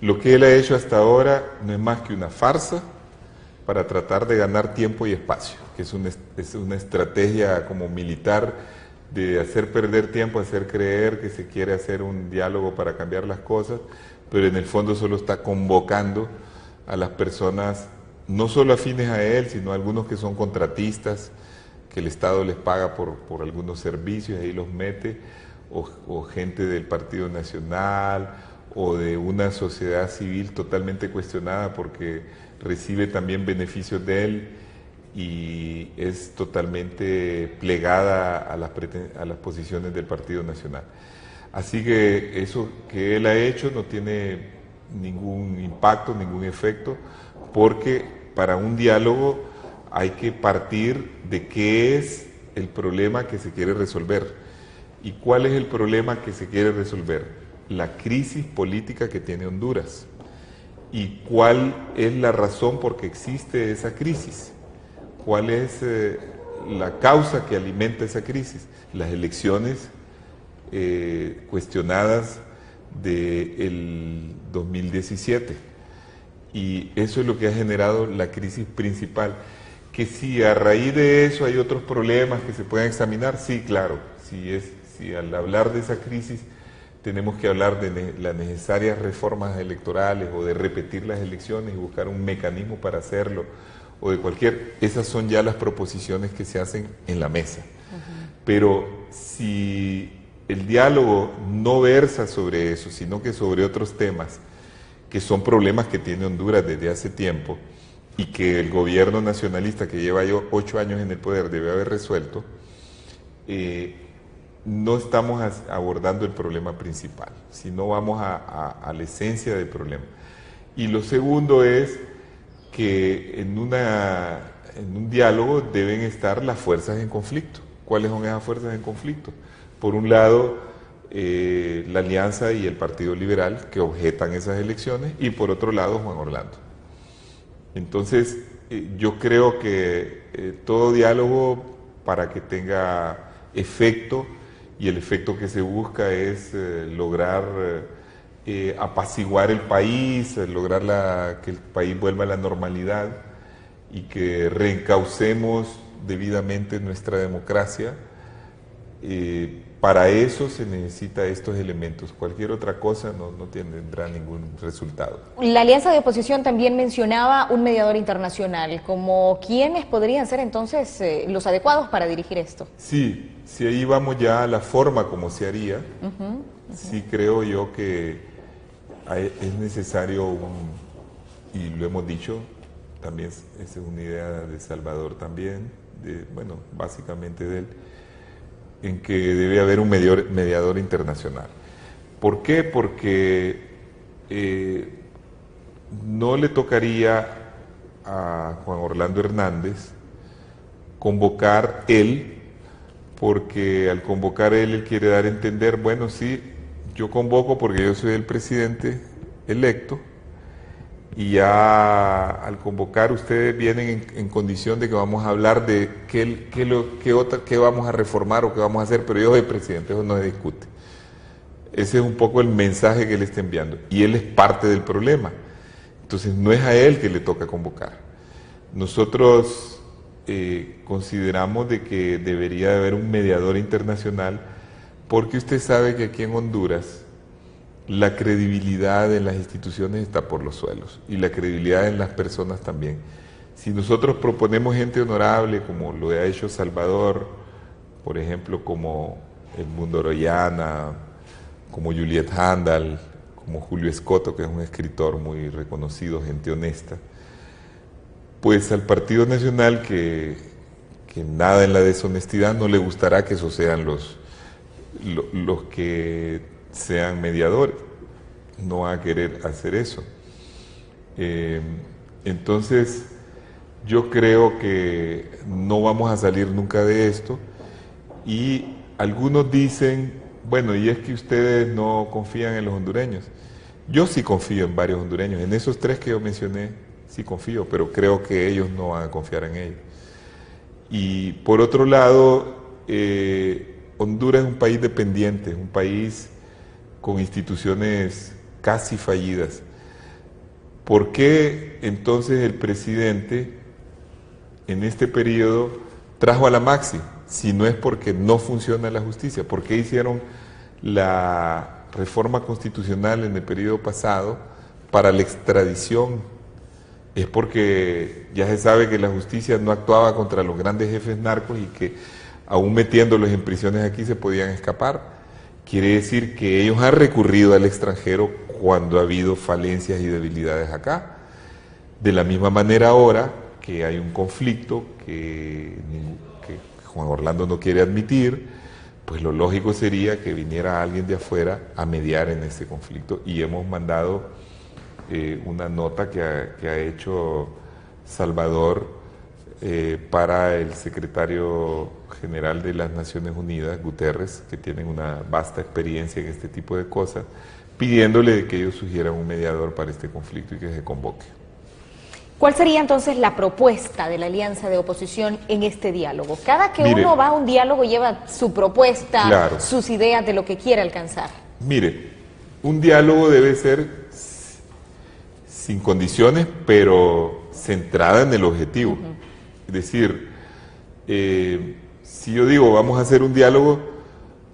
Lo que él ha hecho hasta ahora no es más que una farsa para tratar de ganar tiempo y espacio, que es una estrategia como militar de hacer perder tiempo, hacer creer que se quiere hacer un diálogo para cambiar las cosas, pero en el fondo solo está convocando a las personas, no solo afines a él, sino a algunos que son contratistas, que el Estado les paga por algunos servicios, ahí los mete, o gente del Partido Nacional, o de una sociedad civil totalmente cuestionada porque recibe también beneficios de él y es totalmente plegada a las posiciones del Partido Nacional. Así que eso que él ha hecho no tiene ningún impacto, ningún efecto, porque para un diálogo hay que partir de qué es el problema que se quiere resolver. ¿Y cuál es el problema que se quiere resolver? La crisis política que tiene Honduras. ¿Y cuál es la razón por qué existe esa crisis? cuál es la causa que alimenta esa crisis. Las elecciones cuestionadas del 2017. Y eso es lo que ha generado la crisis principal. Que si a raíz de eso hay otros problemas que se pueden examinar, sí, claro. Si al hablar de esa crisis tenemos que hablar de las necesarias reformas electorales o de repetir las elecciones y buscar un mecanismo para hacerlo, o de cualquier... Esas son ya las proposiciones que se hacen en la mesa. Pero si el diálogo no versa sobre eso, sino que sobre otros temas, que son problemas que tiene Honduras desde hace tiempo y que el gobierno nacionalista que lleva 8 años en el poder debe haber resuelto, no estamos abordando el problema principal, sino vamos a la esencia del problema. Y lo segundo es que en un diálogo deben estar las fuerzas en conflicto. ¿Cuáles son esas fuerzas en conflicto? Por un lado, la Alianza y el Partido Liberal, que objetan esas elecciones, y por otro lado Juan Orlando. Entonces yo creo que todo diálogo, para que tenga efecto, y el efecto que se busca es lograr apaciguar el país, lograr que el país vuelva a la normalidad y que reencaucemos debidamente nuestra democracia. Para eso se necesita estos elementos. Cualquier otra cosa no tendrá ningún resultado. La alianza de oposición también mencionaba un mediador internacional. ¿Como quiénes podrían ser entonces los adecuados para dirigir esto? Sí, si ahí vamos ya a la forma como se haría, sí creo yo que es necesario y lo hemos dicho, también esa es una idea de Salvador también, básicamente de él, en que debe haber un mediador internacional. ¿Por qué? Porque no le tocaría a Juan Orlando Hernández convocar él, porque al convocar él quiere dar a entender, bueno, sí, yo convoco porque yo soy el presidente electo, y ya al convocar ustedes vienen en condición de que vamos a hablar de qué vamos a reformar o qué vamos a hacer, pero yo soy presidente, eso no se discute. Ese es un poco el mensaje que él está enviando, y él es parte del problema. Entonces no es a él que le toca convocar. Nosotros consideramos de que debería haber un mediador internacional, porque usted sabe que aquí en Honduras la credibilidad en las instituciones está por los suelos, y la credibilidad en las personas también. Si nosotros proponemos gente honorable, como lo ha hecho Salvador, por ejemplo, como Edmundo Orellana, como Juliet Handal, como Julio Escoto, que es un escritor muy reconocido, gente honesta, pues al Partido Nacional, que nada en la deshonestidad, no le gustará que esos sean los que sean mediadores, no va a querer hacer eso. Entonces yo creo que no vamos a salir nunca de esto, y algunos dicen, bueno, y es que ustedes no confían en los hondureños. Yo sí confío en varios hondureños, en esos 3 que yo mencioné sí confío, pero creo que ellos no van a confiar en ellos. Y por otro lado, Honduras es un país dependiente, es un país con instituciones casi fallidas. ¿Por qué entonces el presidente en este periodo trajo a la Maxi? Si no es porque no funciona la justicia. ¿Por qué hicieron la reforma constitucional en el periodo pasado para la extradición? Es porque ya se sabe que la justicia no actuaba contra los grandes jefes narcos y que aún metiéndolos en prisiones aquí se podían escapar. Quiere decir que ellos han recurrido al extranjero cuando ha habido falencias y debilidades acá. De la misma manera ahora que hay un conflicto que Juan Orlando no quiere admitir, pues lo lógico sería que viniera alguien de afuera a mediar en ese conflicto, y hemos mandado una nota que ha hecho Salvador para el secretario general de las Naciones Unidas, Guterres, que tienen una vasta experiencia en este tipo de cosas, pidiéndole que ellos sugieran un mediador para este conflicto y que se convoque. ¿Cuál sería entonces la propuesta de la alianza de oposición en este diálogo? Cada que Mire, uno va a un diálogo lleva su propuesta, claro, sus ideas de lo que quiere alcanzar. Mire, un diálogo debe ser sin condiciones, pero centrada en el objetivo. Es decir, si yo digo vamos a hacer un diálogo,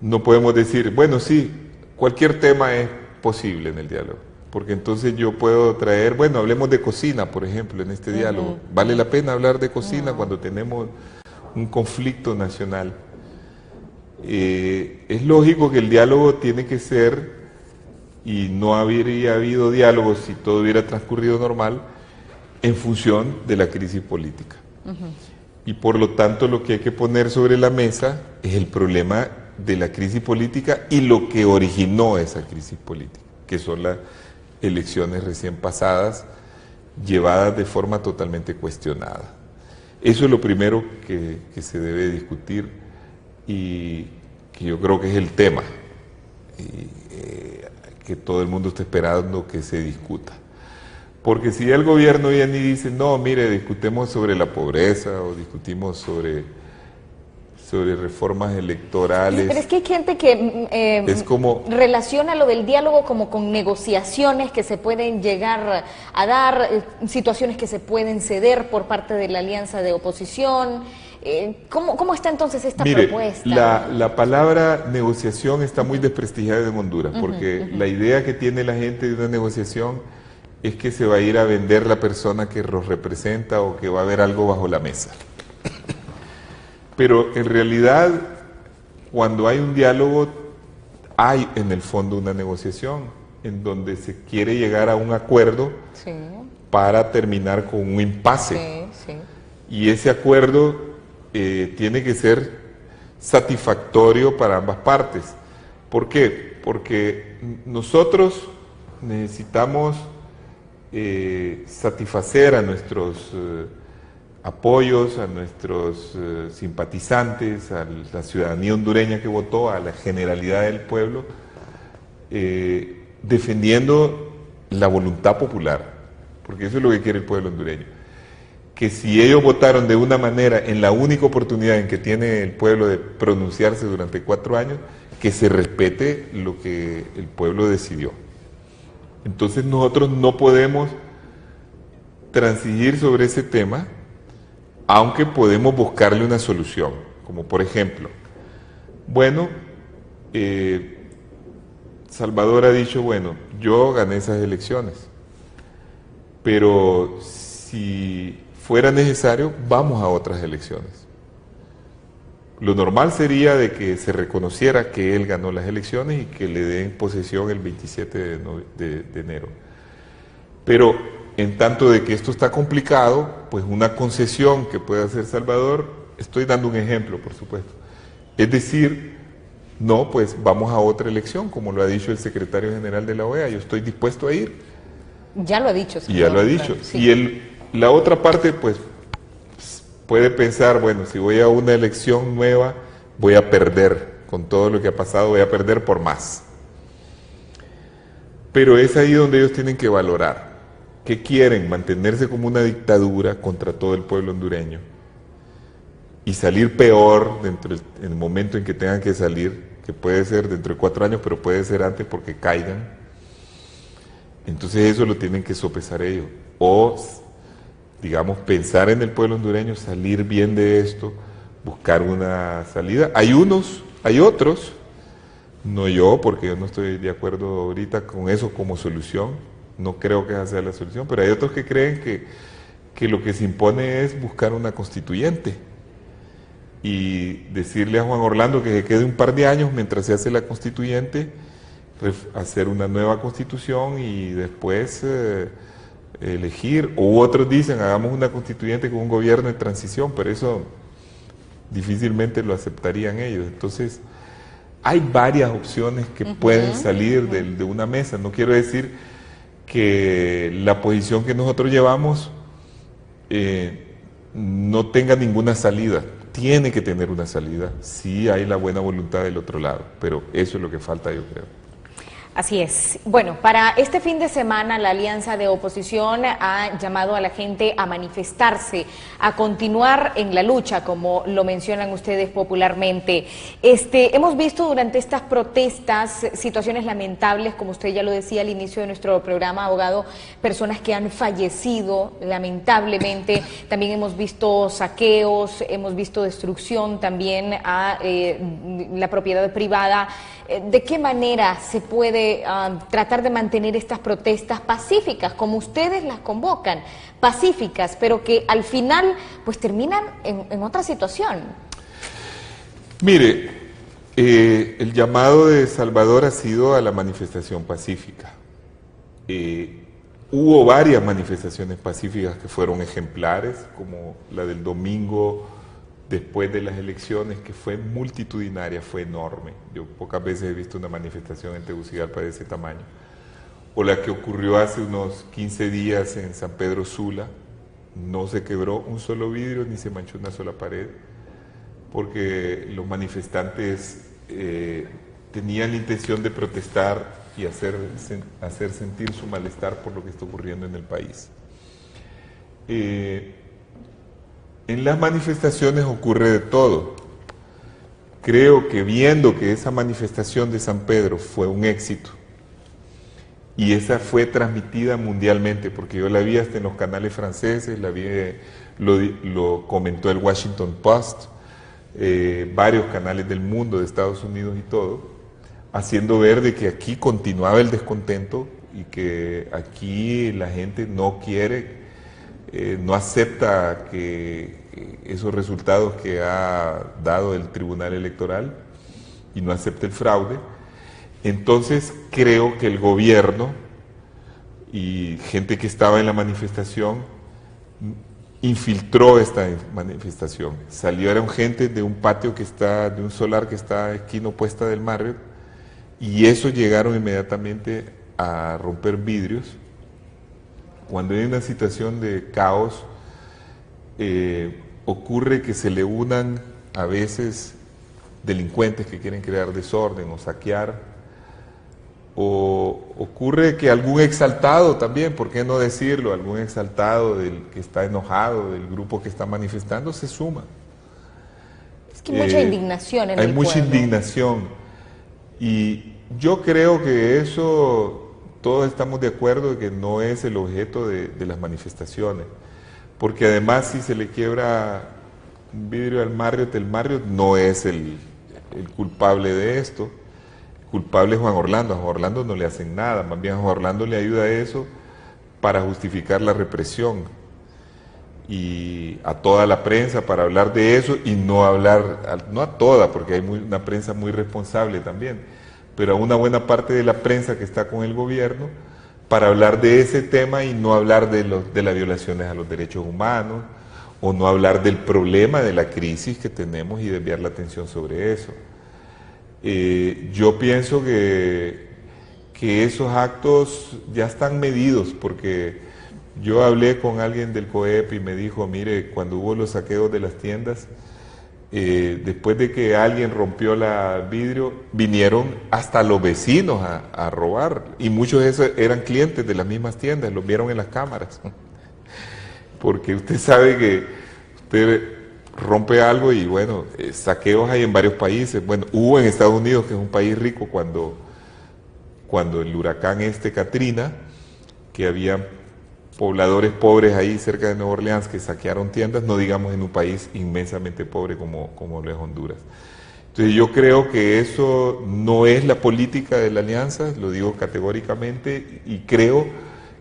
no podemos decir, bueno, sí, cualquier tema es posible en el diálogo. Porque entonces yo puedo traer, bueno, hablemos de cocina, por ejemplo, en este diálogo. ¿Vale la pena hablar de cocina cuando tenemos un conflicto nacional? Es lógico que el diálogo tiene que ser, y no habría habido diálogo si todo hubiera transcurrido normal, en función de la crisis política. Y por lo tanto lo que hay que poner sobre la mesa es el problema de la crisis política y lo que originó esa crisis política, que son las elecciones recién pasadas, llevadas de forma totalmente cuestionada. Eso es lo primero que se debe discutir y que yo creo que es el tema que todo el mundo está esperando que se discuta. Porque si el gobierno viene y dice, no, mire, discutemos sobre la pobreza o discutimos sobre reformas electorales. Pero es que hay gente que es como, relaciona lo del diálogo como con negociaciones que se pueden llegar a dar, situaciones que se pueden ceder por parte de la alianza de oposición. ¿Cómo está entonces esta propuesta? La palabra negociación está muy desprestigiada en Honduras, porque la idea que tiene la gente de una negociación es que se va a ir a vender la persona que los representa o que va a haber algo bajo la mesa. Pero en realidad, cuando hay un diálogo, hay en el fondo una negociación en donde se quiere llegar a un acuerdo para terminar con un impasse. Y ese acuerdo tiene que ser satisfactorio para ambas partes. ¿Por qué? Porque nosotros necesitamos satisfacer a nuestros apoyos, a nuestros simpatizantes, a la ciudadanía hondureña que votó, a la generalidad del pueblo, defendiendo la voluntad popular, porque eso es lo que quiere el pueblo hondureño. Que si ellos votaron de una manera en la única oportunidad en que tiene el pueblo de pronunciarse durante 4 años, que se respete lo que el pueblo decidió. Entonces nosotros no podemos transigir sobre ese tema, aunque podemos buscarle una solución, como por ejemplo, bueno, Salvador ha dicho, bueno, yo gané esas elecciones, pero si fuera necesario, vamos a otras elecciones. Lo normal sería de que se reconociera que él ganó las elecciones y que le den posesión el 27 de enero. Pero en tanto de que esto está complicado, pues una concesión que puede hacer Salvador, estoy dando un ejemplo, por supuesto, es decir, no, pues vamos a otra elección, como lo ha dicho el secretario general de la OEA, yo estoy dispuesto a ir. Ya lo ha dicho. Y ya lo ha dicho. Sí. Y la otra parte, pues, puede pensar, bueno, si voy a una elección nueva, voy a perder, con todo lo que ha pasado, voy a perder por más. Pero es ahí donde ellos tienen que valorar. ¿Qué quieren? Mantenerse como una dictadura contra todo el pueblo hondureño y salir peor en el momento en que tengan que salir, que puede ser dentro de 4 años, pero puede ser antes porque caigan. Entonces eso lo tienen que sopesar ellos. O, digamos, pensar en el pueblo hondureño, salir bien de esto, buscar una salida. Hay unos, hay otros, no yo, porque yo no estoy de acuerdo ahorita con eso como solución. No creo que esa sea la solución, pero hay otros que creen que lo que se impone es buscar una constituyente y decirle a Juan Orlando que se quede un par de años mientras se hace la constituyente, hacer una nueva constitución y después elegir, o otros dicen hagamos una constituyente con un gobierno de transición, pero eso difícilmente lo aceptarían ellos. Entonces hay varias opciones que pueden salir de una mesa. No quiero decir que la posición que nosotros llevamos no tenga ninguna salida. Tiene que tener una salida, sí hay la buena voluntad del otro lado, pero eso es lo que falta, yo creo. Así es. Bueno, para este fin de semana la Alianza de Oposición ha llamado a la gente a manifestarse, a continuar en la lucha, como lo mencionan ustedes popularmente. Hemos visto durante estas protestas situaciones lamentables, como usted ya lo decía al inicio de nuestro programa, abogado, personas que han fallecido lamentablemente. También hemos visto saqueos, hemos visto destrucción también a la propiedad privada. ¿De qué manera se puede tratar de mantener estas protestas pacíficas, como ustedes las convocan, pacíficas, pero que al final pues terminan en otra situación? Mire, el llamado de Salvador ha sido a la manifestación pacífica. Hubo varias manifestaciones pacíficas que fueron ejemplares, como la del domingo después de las elecciones, que fue multitudinaria, fue enorme. Yo pocas veces he visto una manifestación en Tegucigalpa de ese tamaño. O la que ocurrió hace unos 15 días en San Pedro Sula. No se quebró un solo vidrio ni se manchó una sola pared, porque los manifestantes tenían la intención de protestar y hacer sentir su malestar por lo que está ocurriendo en el país. En las manifestaciones ocurre de todo. Creo que viendo que esa manifestación de San Pedro fue un éxito, y esa fue transmitida mundialmente, porque yo la vi hasta en los canales franceses, lo comentó el Washington Post, varios canales del mundo, de Estados Unidos y todo, haciendo ver de que aquí continuaba el descontento y que aquí la gente no quiere, no acepta que esos resultados que ha dado el Tribunal Electoral y no acepta el fraude. Entonces creo que el gobierno y gente que estaba en la manifestación infiltró esta manifestación. Salieron gente de un patio de un solar que está a la esquina opuesta del Marriott, y eso llegaron inmediatamente a romper vidrios. Cuando hay una situación de caos, ocurre que se le unan a veces delincuentes que quieren crear desorden o saquear, o ocurre que algún exaltado también, ¿por qué no decirlo? Algún exaltado del que está enojado, del grupo que está manifestando, se suma. Es que hay mucha indignación en el pueblo. Hay mucha indignación, y yo creo que eso todos estamos de acuerdo de que no es el objeto de las manifestaciones, porque además si se le quiebra un vidrio al Marriott, el Marriott no es el culpable de esto. El culpable es Juan Orlando. A Juan Orlando no le hacen nada, más bien a Juan Orlando le ayuda a eso para justificar la represión, y a toda la prensa para hablar de eso, y no hablar, no a toda, porque hay una prensa muy responsable también, pero a una buena parte de la prensa que está con el gobierno, para hablar de ese tema y no hablar de las violaciones a los derechos humanos, o no hablar del problema de la crisis que tenemos y desviar la atención sobre eso. Yo pienso que esos actos ya están medidos, porque yo hablé con alguien del COEP y me dijo, mire, cuando hubo los saqueos de las tiendas, después de que alguien rompió el vidrio, vinieron hasta los vecinos a robar, y muchos de esos eran clientes de las mismas tiendas, los vieron en las cámaras. Porque usted sabe que usted rompe algo y bueno, saqueos hay en varios países. Bueno, hubo en Estados Unidos, que es un país rico, cuando el huracán Katrina, que había pobladores pobres ahí cerca de Nueva Orleans que saquearon tiendas, no digamos en un país inmensamente pobre como lo es Honduras. Entonces yo creo que eso no es la política de la alianza, lo digo categóricamente, y creo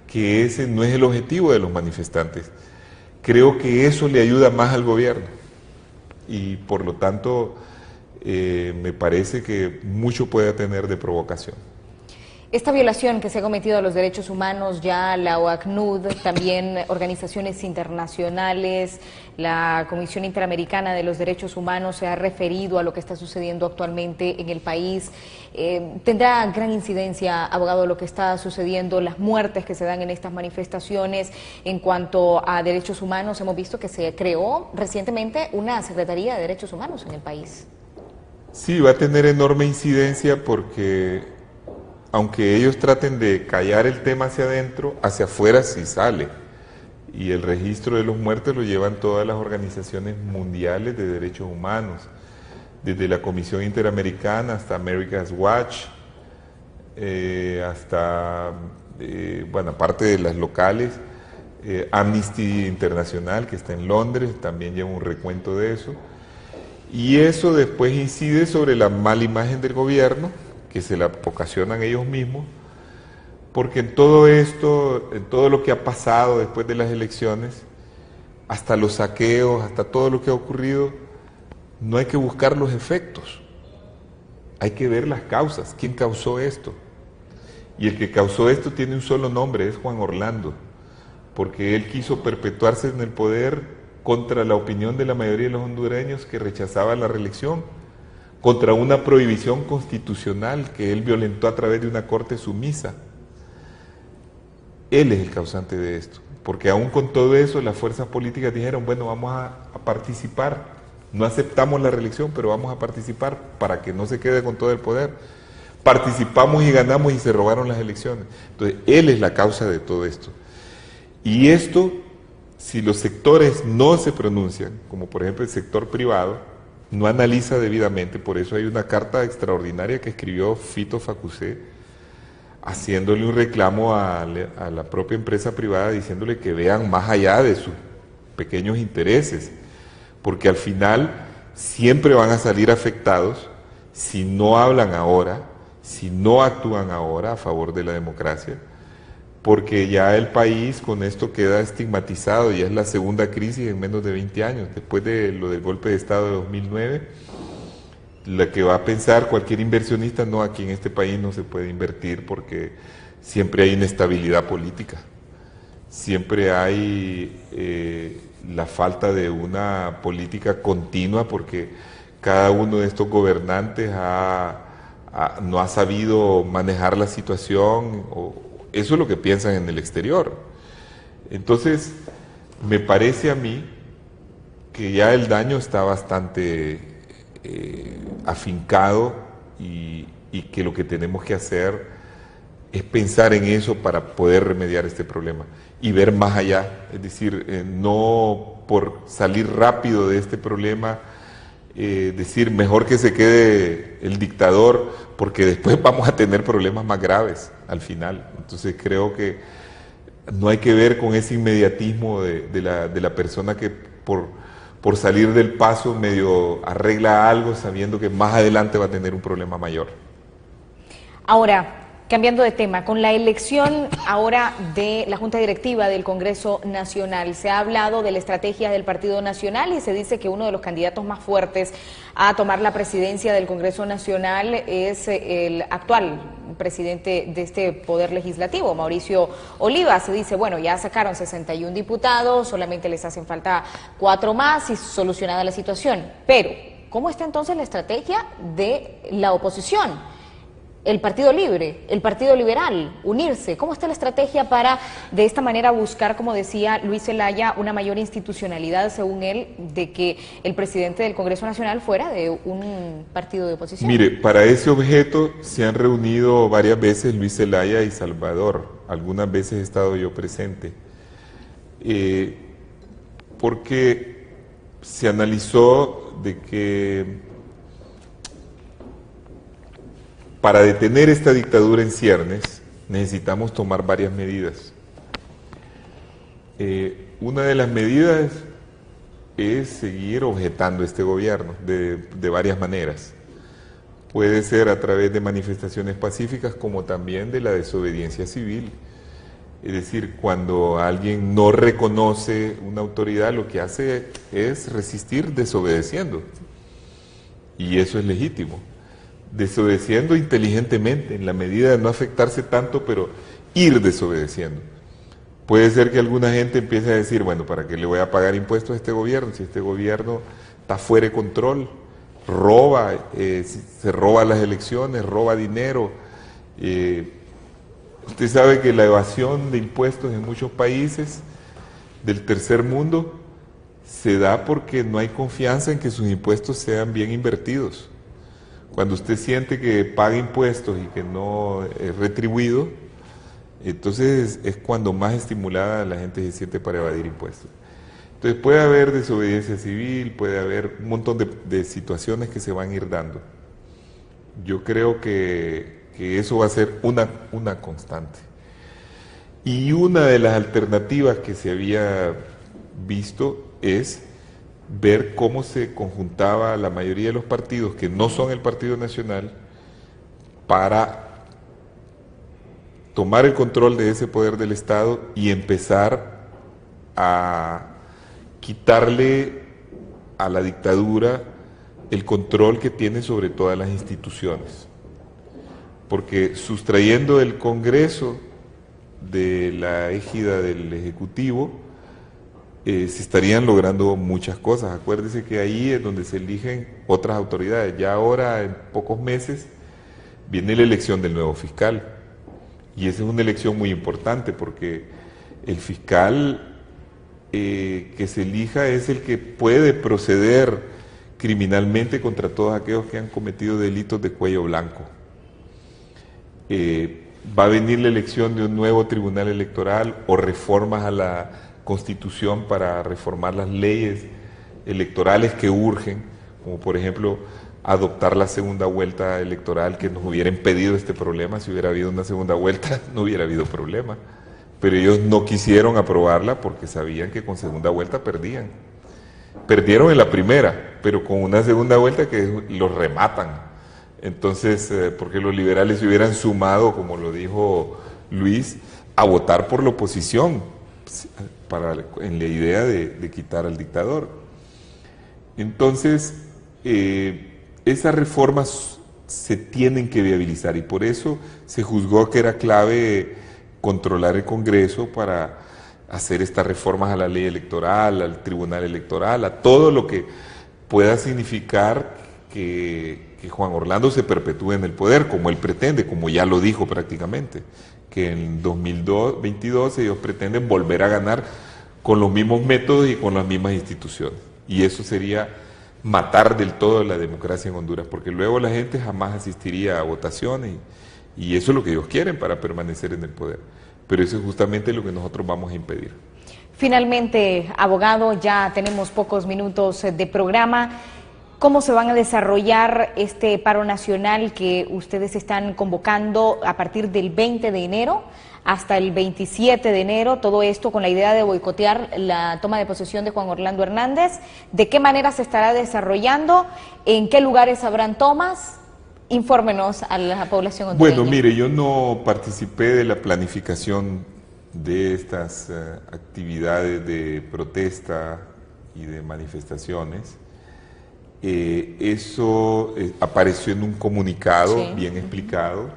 que ese no es el objetivo de los manifestantes. Creo que eso le ayuda más al gobierno, y por lo tanto me parece que mucho puede tener de provocación. Esta violación que se ha cometido a los derechos humanos, ya la OACNUD, también organizaciones internacionales, la Comisión Interamericana de los Derechos Humanos se ha referido a lo que está sucediendo actualmente en el país. ¿Tendrá gran incidencia, abogado, lo que está sucediendo, las muertes que se dan en estas manifestaciones en cuanto a derechos humanos? Hemos visto que se creó recientemente una Secretaría de Derechos Humanos en el país. Sí, va a tener enorme incidencia porque aunque ellos traten de callar el tema hacia adentro, hacia afuera sí sale. Y el registro de los muertos lo llevan todas las organizaciones mundiales de derechos humanos, desde la Comisión Interamericana hasta America's Watch, hasta, bueno, aparte de las locales, Amnesty Internacional, que está en Londres, también lleva un recuento de eso. Y eso después incide sobre la mala imagen del gobierno, que se la ocasionan ellos mismos, porque en todo esto, en todo lo que ha pasado después de las elecciones, hasta los saqueos, hasta todo lo que ha ocurrido, no hay que buscar los efectos, hay que ver las causas. ¿Quién causó esto? Y el que causó esto tiene un solo nombre, es Juan Orlando, porque él quiso perpetuarse en el poder contra la opinión de la mayoría de los hondureños que rechazaban la reelección, contra una prohibición constitucional que él violentó a través de una corte sumisa. Él es el causante de esto, porque aún con todo eso las fuerzas políticas dijeron, bueno, vamos a participar, no aceptamos la reelección, pero vamos a participar para que no se quede con todo el poder. Participamos y ganamos y se robaron las elecciones. Entonces, él es la causa de todo esto. Y esto, si los sectores no se pronuncian, como por ejemplo el sector privado, no analiza debidamente, por eso hay una carta extraordinaria que escribió Fito Facusé, haciéndole un reclamo a la propia empresa privada, diciéndole que vean más allá de sus pequeños intereses, porque al final siempre van a salir afectados si no hablan ahora, si no actúan ahora a favor de la democracia, porque ya el país con esto queda estigmatizado, ya es la segunda crisis en menos de 20 años, después de lo del golpe de Estado de 2009, la que va a pensar cualquier inversionista, no, aquí en este país no se puede invertir porque siempre hay inestabilidad política, siempre hay la falta de una política continua porque cada uno de estos gobernantes no ha sabido manejar la situación, eso es lo que piensan en el exterior. Entonces, me parece a mí que ya el daño está bastante afincado y que lo que tenemos que hacer es pensar en eso para poder remediar este problema y ver más allá, es decir, no por salir rápido de este problema, decir mejor que se quede el dictador porque después vamos a tener problemas más graves al final. Entonces creo que no hay que ver con ese inmediatismo de la persona que por salir del paso medio arregla algo sabiendo que más adelante va a tener un problema mayor. Ahora, cambiando de tema, con la elección ahora de la Junta Directiva del Congreso Nacional, se ha hablado de la estrategia del Partido Nacional y se dice que uno de los candidatos más fuertes a tomar la presidencia del Congreso Nacional es el actual presidente de este Poder Legislativo, Mauricio Oliva. Se dice, bueno, ya sacaron 61 diputados, solamente les hacen falta 4 más y solucionada la situación. Pero, ¿cómo está entonces la estrategia de la oposición? El Partido Libre, el Partido Liberal, unirse. ¿Cómo está la estrategia para, de esta manera, buscar, como decía Luis Zelaya, una mayor institucionalidad, según él, de que el presidente del Congreso Nacional fuera de un partido de oposición? Mire, para ese objeto se han reunido varias veces Luis Zelaya y Salvador. Algunas veces he estado yo presente. Porque se analizó de que para detener esta dictadura en ciernes necesitamos tomar varias medidas. Una de las medidas es seguir objetando este gobierno de varias maneras. Puede ser a través de manifestaciones pacíficas como también de la desobediencia civil. Es decir, cuando alguien no reconoce una autoridad, lo que hace es resistir desobedeciendo. Y eso es legítimo. Desobedeciendo inteligentemente, en la medida de no afectarse tanto, pero ir desobedeciendo. Puede ser que alguna gente empiece a decir, bueno, ¿para qué le voy a pagar impuestos a este gobierno? Si este gobierno está fuera de control, roba, se roba las elecciones, roba dinero. Usted sabe que la evasión de impuestos en muchos países del tercer mundo se da porque no hay confianza en que sus impuestos sean bien invertidos. Cuando usted siente que paga impuestos y que no es retribuido, entonces es cuando más estimulada la gente se siente para evadir impuestos. Entonces puede haber desobediencia civil, puede haber un montón de situaciones que se van a ir dando. Yo creo que eso va a ser una constante. Y una de las alternativas que se había visto es ver cómo se conjuntaba la mayoría de los partidos que no son el Partido Nacional para tomar el control de ese poder del Estado y empezar a quitarle a la dictadura el control que tiene sobre todas las instituciones. Porque sustrayendo el Congreso de la égida del Ejecutivo, se estarían logrando muchas cosas. Acuérdese que ahí es donde se eligen otras autoridades. Ya ahora, en pocos meses, viene la elección del nuevo fiscal. Y esa es una elección muy importante porque el fiscal que se elija es el que puede proceder criminalmente contra todos aquellos que han cometido delitos de cuello blanco. Va a venir la elección de un nuevo tribunal electoral o reformas a la Constitución para reformar las leyes electorales que urgen, como por ejemplo adoptar la segunda vuelta electoral que nos hubiera impedido este problema. Si hubiera habido una segunda vuelta no hubiera habido problema, pero ellos no quisieron aprobarla porque sabían que con segunda vuelta perdían. Perdieron en la primera, pero con una segunda vuelta que los rematan. Entonces, porque los liberales se hubieran sumado, como lo dijo Luis, a votar por la oposición, en la idea de quitar al dictador. Entonces, esas reformas se tienen que viabilizar y por eso se juzgó que era clave controlar el Congreso para hacer estas reformas a la ley electoral, al tribunal electoral, a todo lo que pueda significar que Juan Orlando se perpetúe en el poder, como él pretende, como ya lo dijo prácticamente, que en 2022 ellos pretenden volver a ganar con los mismos métodos y con las mismas instituciones. Y eso sería matar del todo la democracia en Honduras, porque luego la gente jamás asistiría a votaciones y eso es lo que ellos quieren para permanecer en el poder. Pero eso es justamente lo que nosotros vamos a impedir. Finalmente, abogado, ya tenemos pocos minutos de programa. ¿Cómo se van a desarrollar este paro nacional que ustedes están convocando a partir del 20 de enero hasta el 27 de enero? Todo esto con la idea de boicotear la toma de posesión de Juan Orlando Hernández. ¿De qué manera se estará desarrollando? ¿En qué lugares habrán tomas? Infórmenos a la población hondureña. Bueno, mire, yo no participé de la planificación de estas actividades de protesta y de manifestaciones. Eso apareció en un comunicado, sí, bien explicado.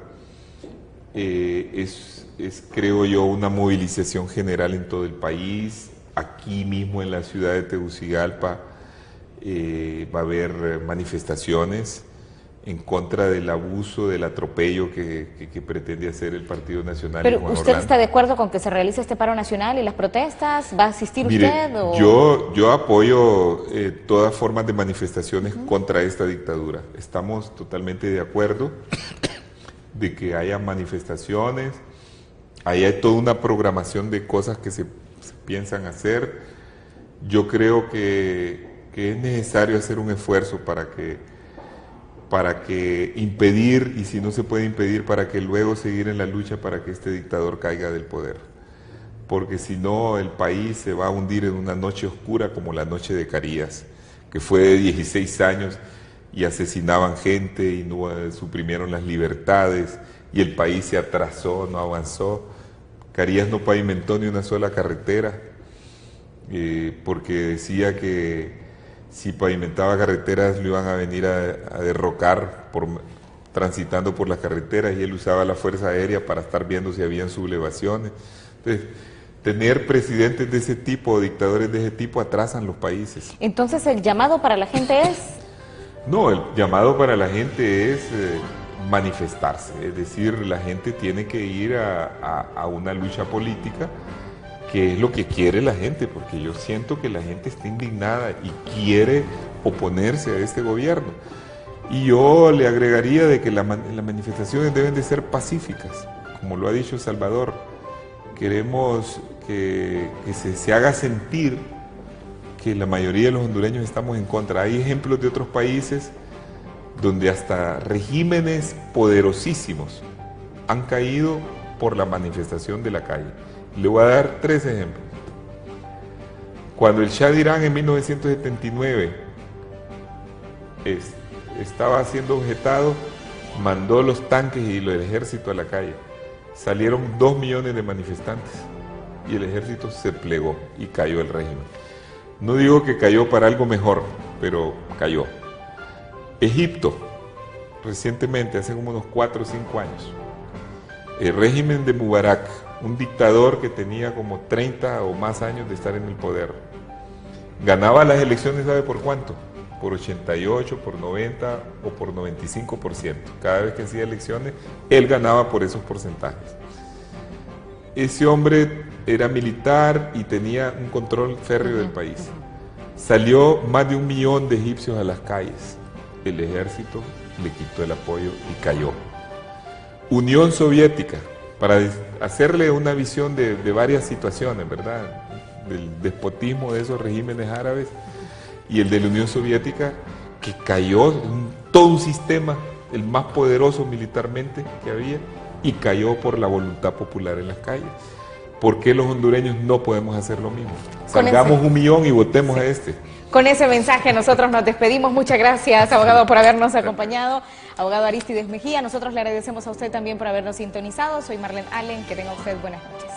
Es, creo yo, una movilización general en todo el país. Aquí mismo en la ciudad de Tegucigalpa va a haber manifestaciones en contra del abuso, del atropello que pretende hacer el Partido Nacional. Pero ¿usted está de acuerdo con que se realice este paro nacional y las protestas? ¿Va a asistir usted? Yo apoyo todas formas de manifestaciones contra esta dictadura. Estamos totalmente de acuerdo de que haya manifestaciones, haya toda una programación de cosas que se piensan hacer. Yo creo que es necesario hacer un esfuerzo para que impedir, y si no se puede impedir, para que luego seguir en la lucha para que este dictador caiga del poder. Porque si no, el país se va a hundir en una noche oscura como la noche de Carías, que fue de 16 años y asesinaban gente y no suprimieron las libertades y el país se atrasó, no avanzó. Carías no pavimentó ni una sola carretera porque decía que si pavimentaba carreteras lo iban a venir a derrocar transitando por las carreteras, y él usaba la fuerza aérea para estar viendo si habían sublevaciones. Entonces, tener presidentes de ese tipo, dictadores de ese tipo, atrasan los países. Entonces, ¿el llamado para la gente es? No, el llamado para la gente es manifestarse, es decir, la gente tiene que ir a una lucha política, que es lo que quiere la gente, porque yo siento que la gente está indignada y quiere oponerse a este gobierno. Y yo le agregaría de que las manifestaciones deben de ser pacíficas, como lo ha dicho Salvador. Queremos que se haga sentir que la mayoría de los hondureños estamos en contra. Hay ejemplos de otros países donde hasta regímenes poderosísimos han caído por la manifestación de la calle. Le voy a dar 3 ejemplos. Cuando el Shah de Irán en 1979 estaba siendo objetado, mandó los tanques y el ejército a la calle. Salieron 2 millones de manifestantes y el ejército se plegó y cayó el régimen. No digo que cayó para algo mejor, pero cayó. Egipto, recientemente, hace como unos 4 o 5 años, el régimen de Mubarak, un dictador que tenía como 30 o más años de estar en el poder, ganaba las elecciones, ¿sabe por cuánto? Por 88, por 90 o por 95%. Cada vez que hacía elecciones, él ganaba por esos porcentajes. Ese hombre era militar y tenía un control férreo del país. Salió más de 1 millón de egipcios a las calles. El ejército le quitó el apoyo y cayó. Unión Soviética, para hacerle una visión de varias situaciones, ¿verdad? Del despotismo de esos regímenes árabes y el de la Unión Soviética, que cayó todo un sistema, el más poderoso militarmente que había, y cayó por la voluntad popular en las calles. ¿Por qué los hondureños no podemos hacer lo mismo? Salgamos 1 millón y votemos a este. Con ese mensaje nosotros nos despedimos. Muchas gracias, abogado, por habernos acompañado. Abogado Arístides Mejía, nosotros le agradecemos a usted también por habernos sintonizado. Soy Marlene Allen, que tenga usted buenas noches.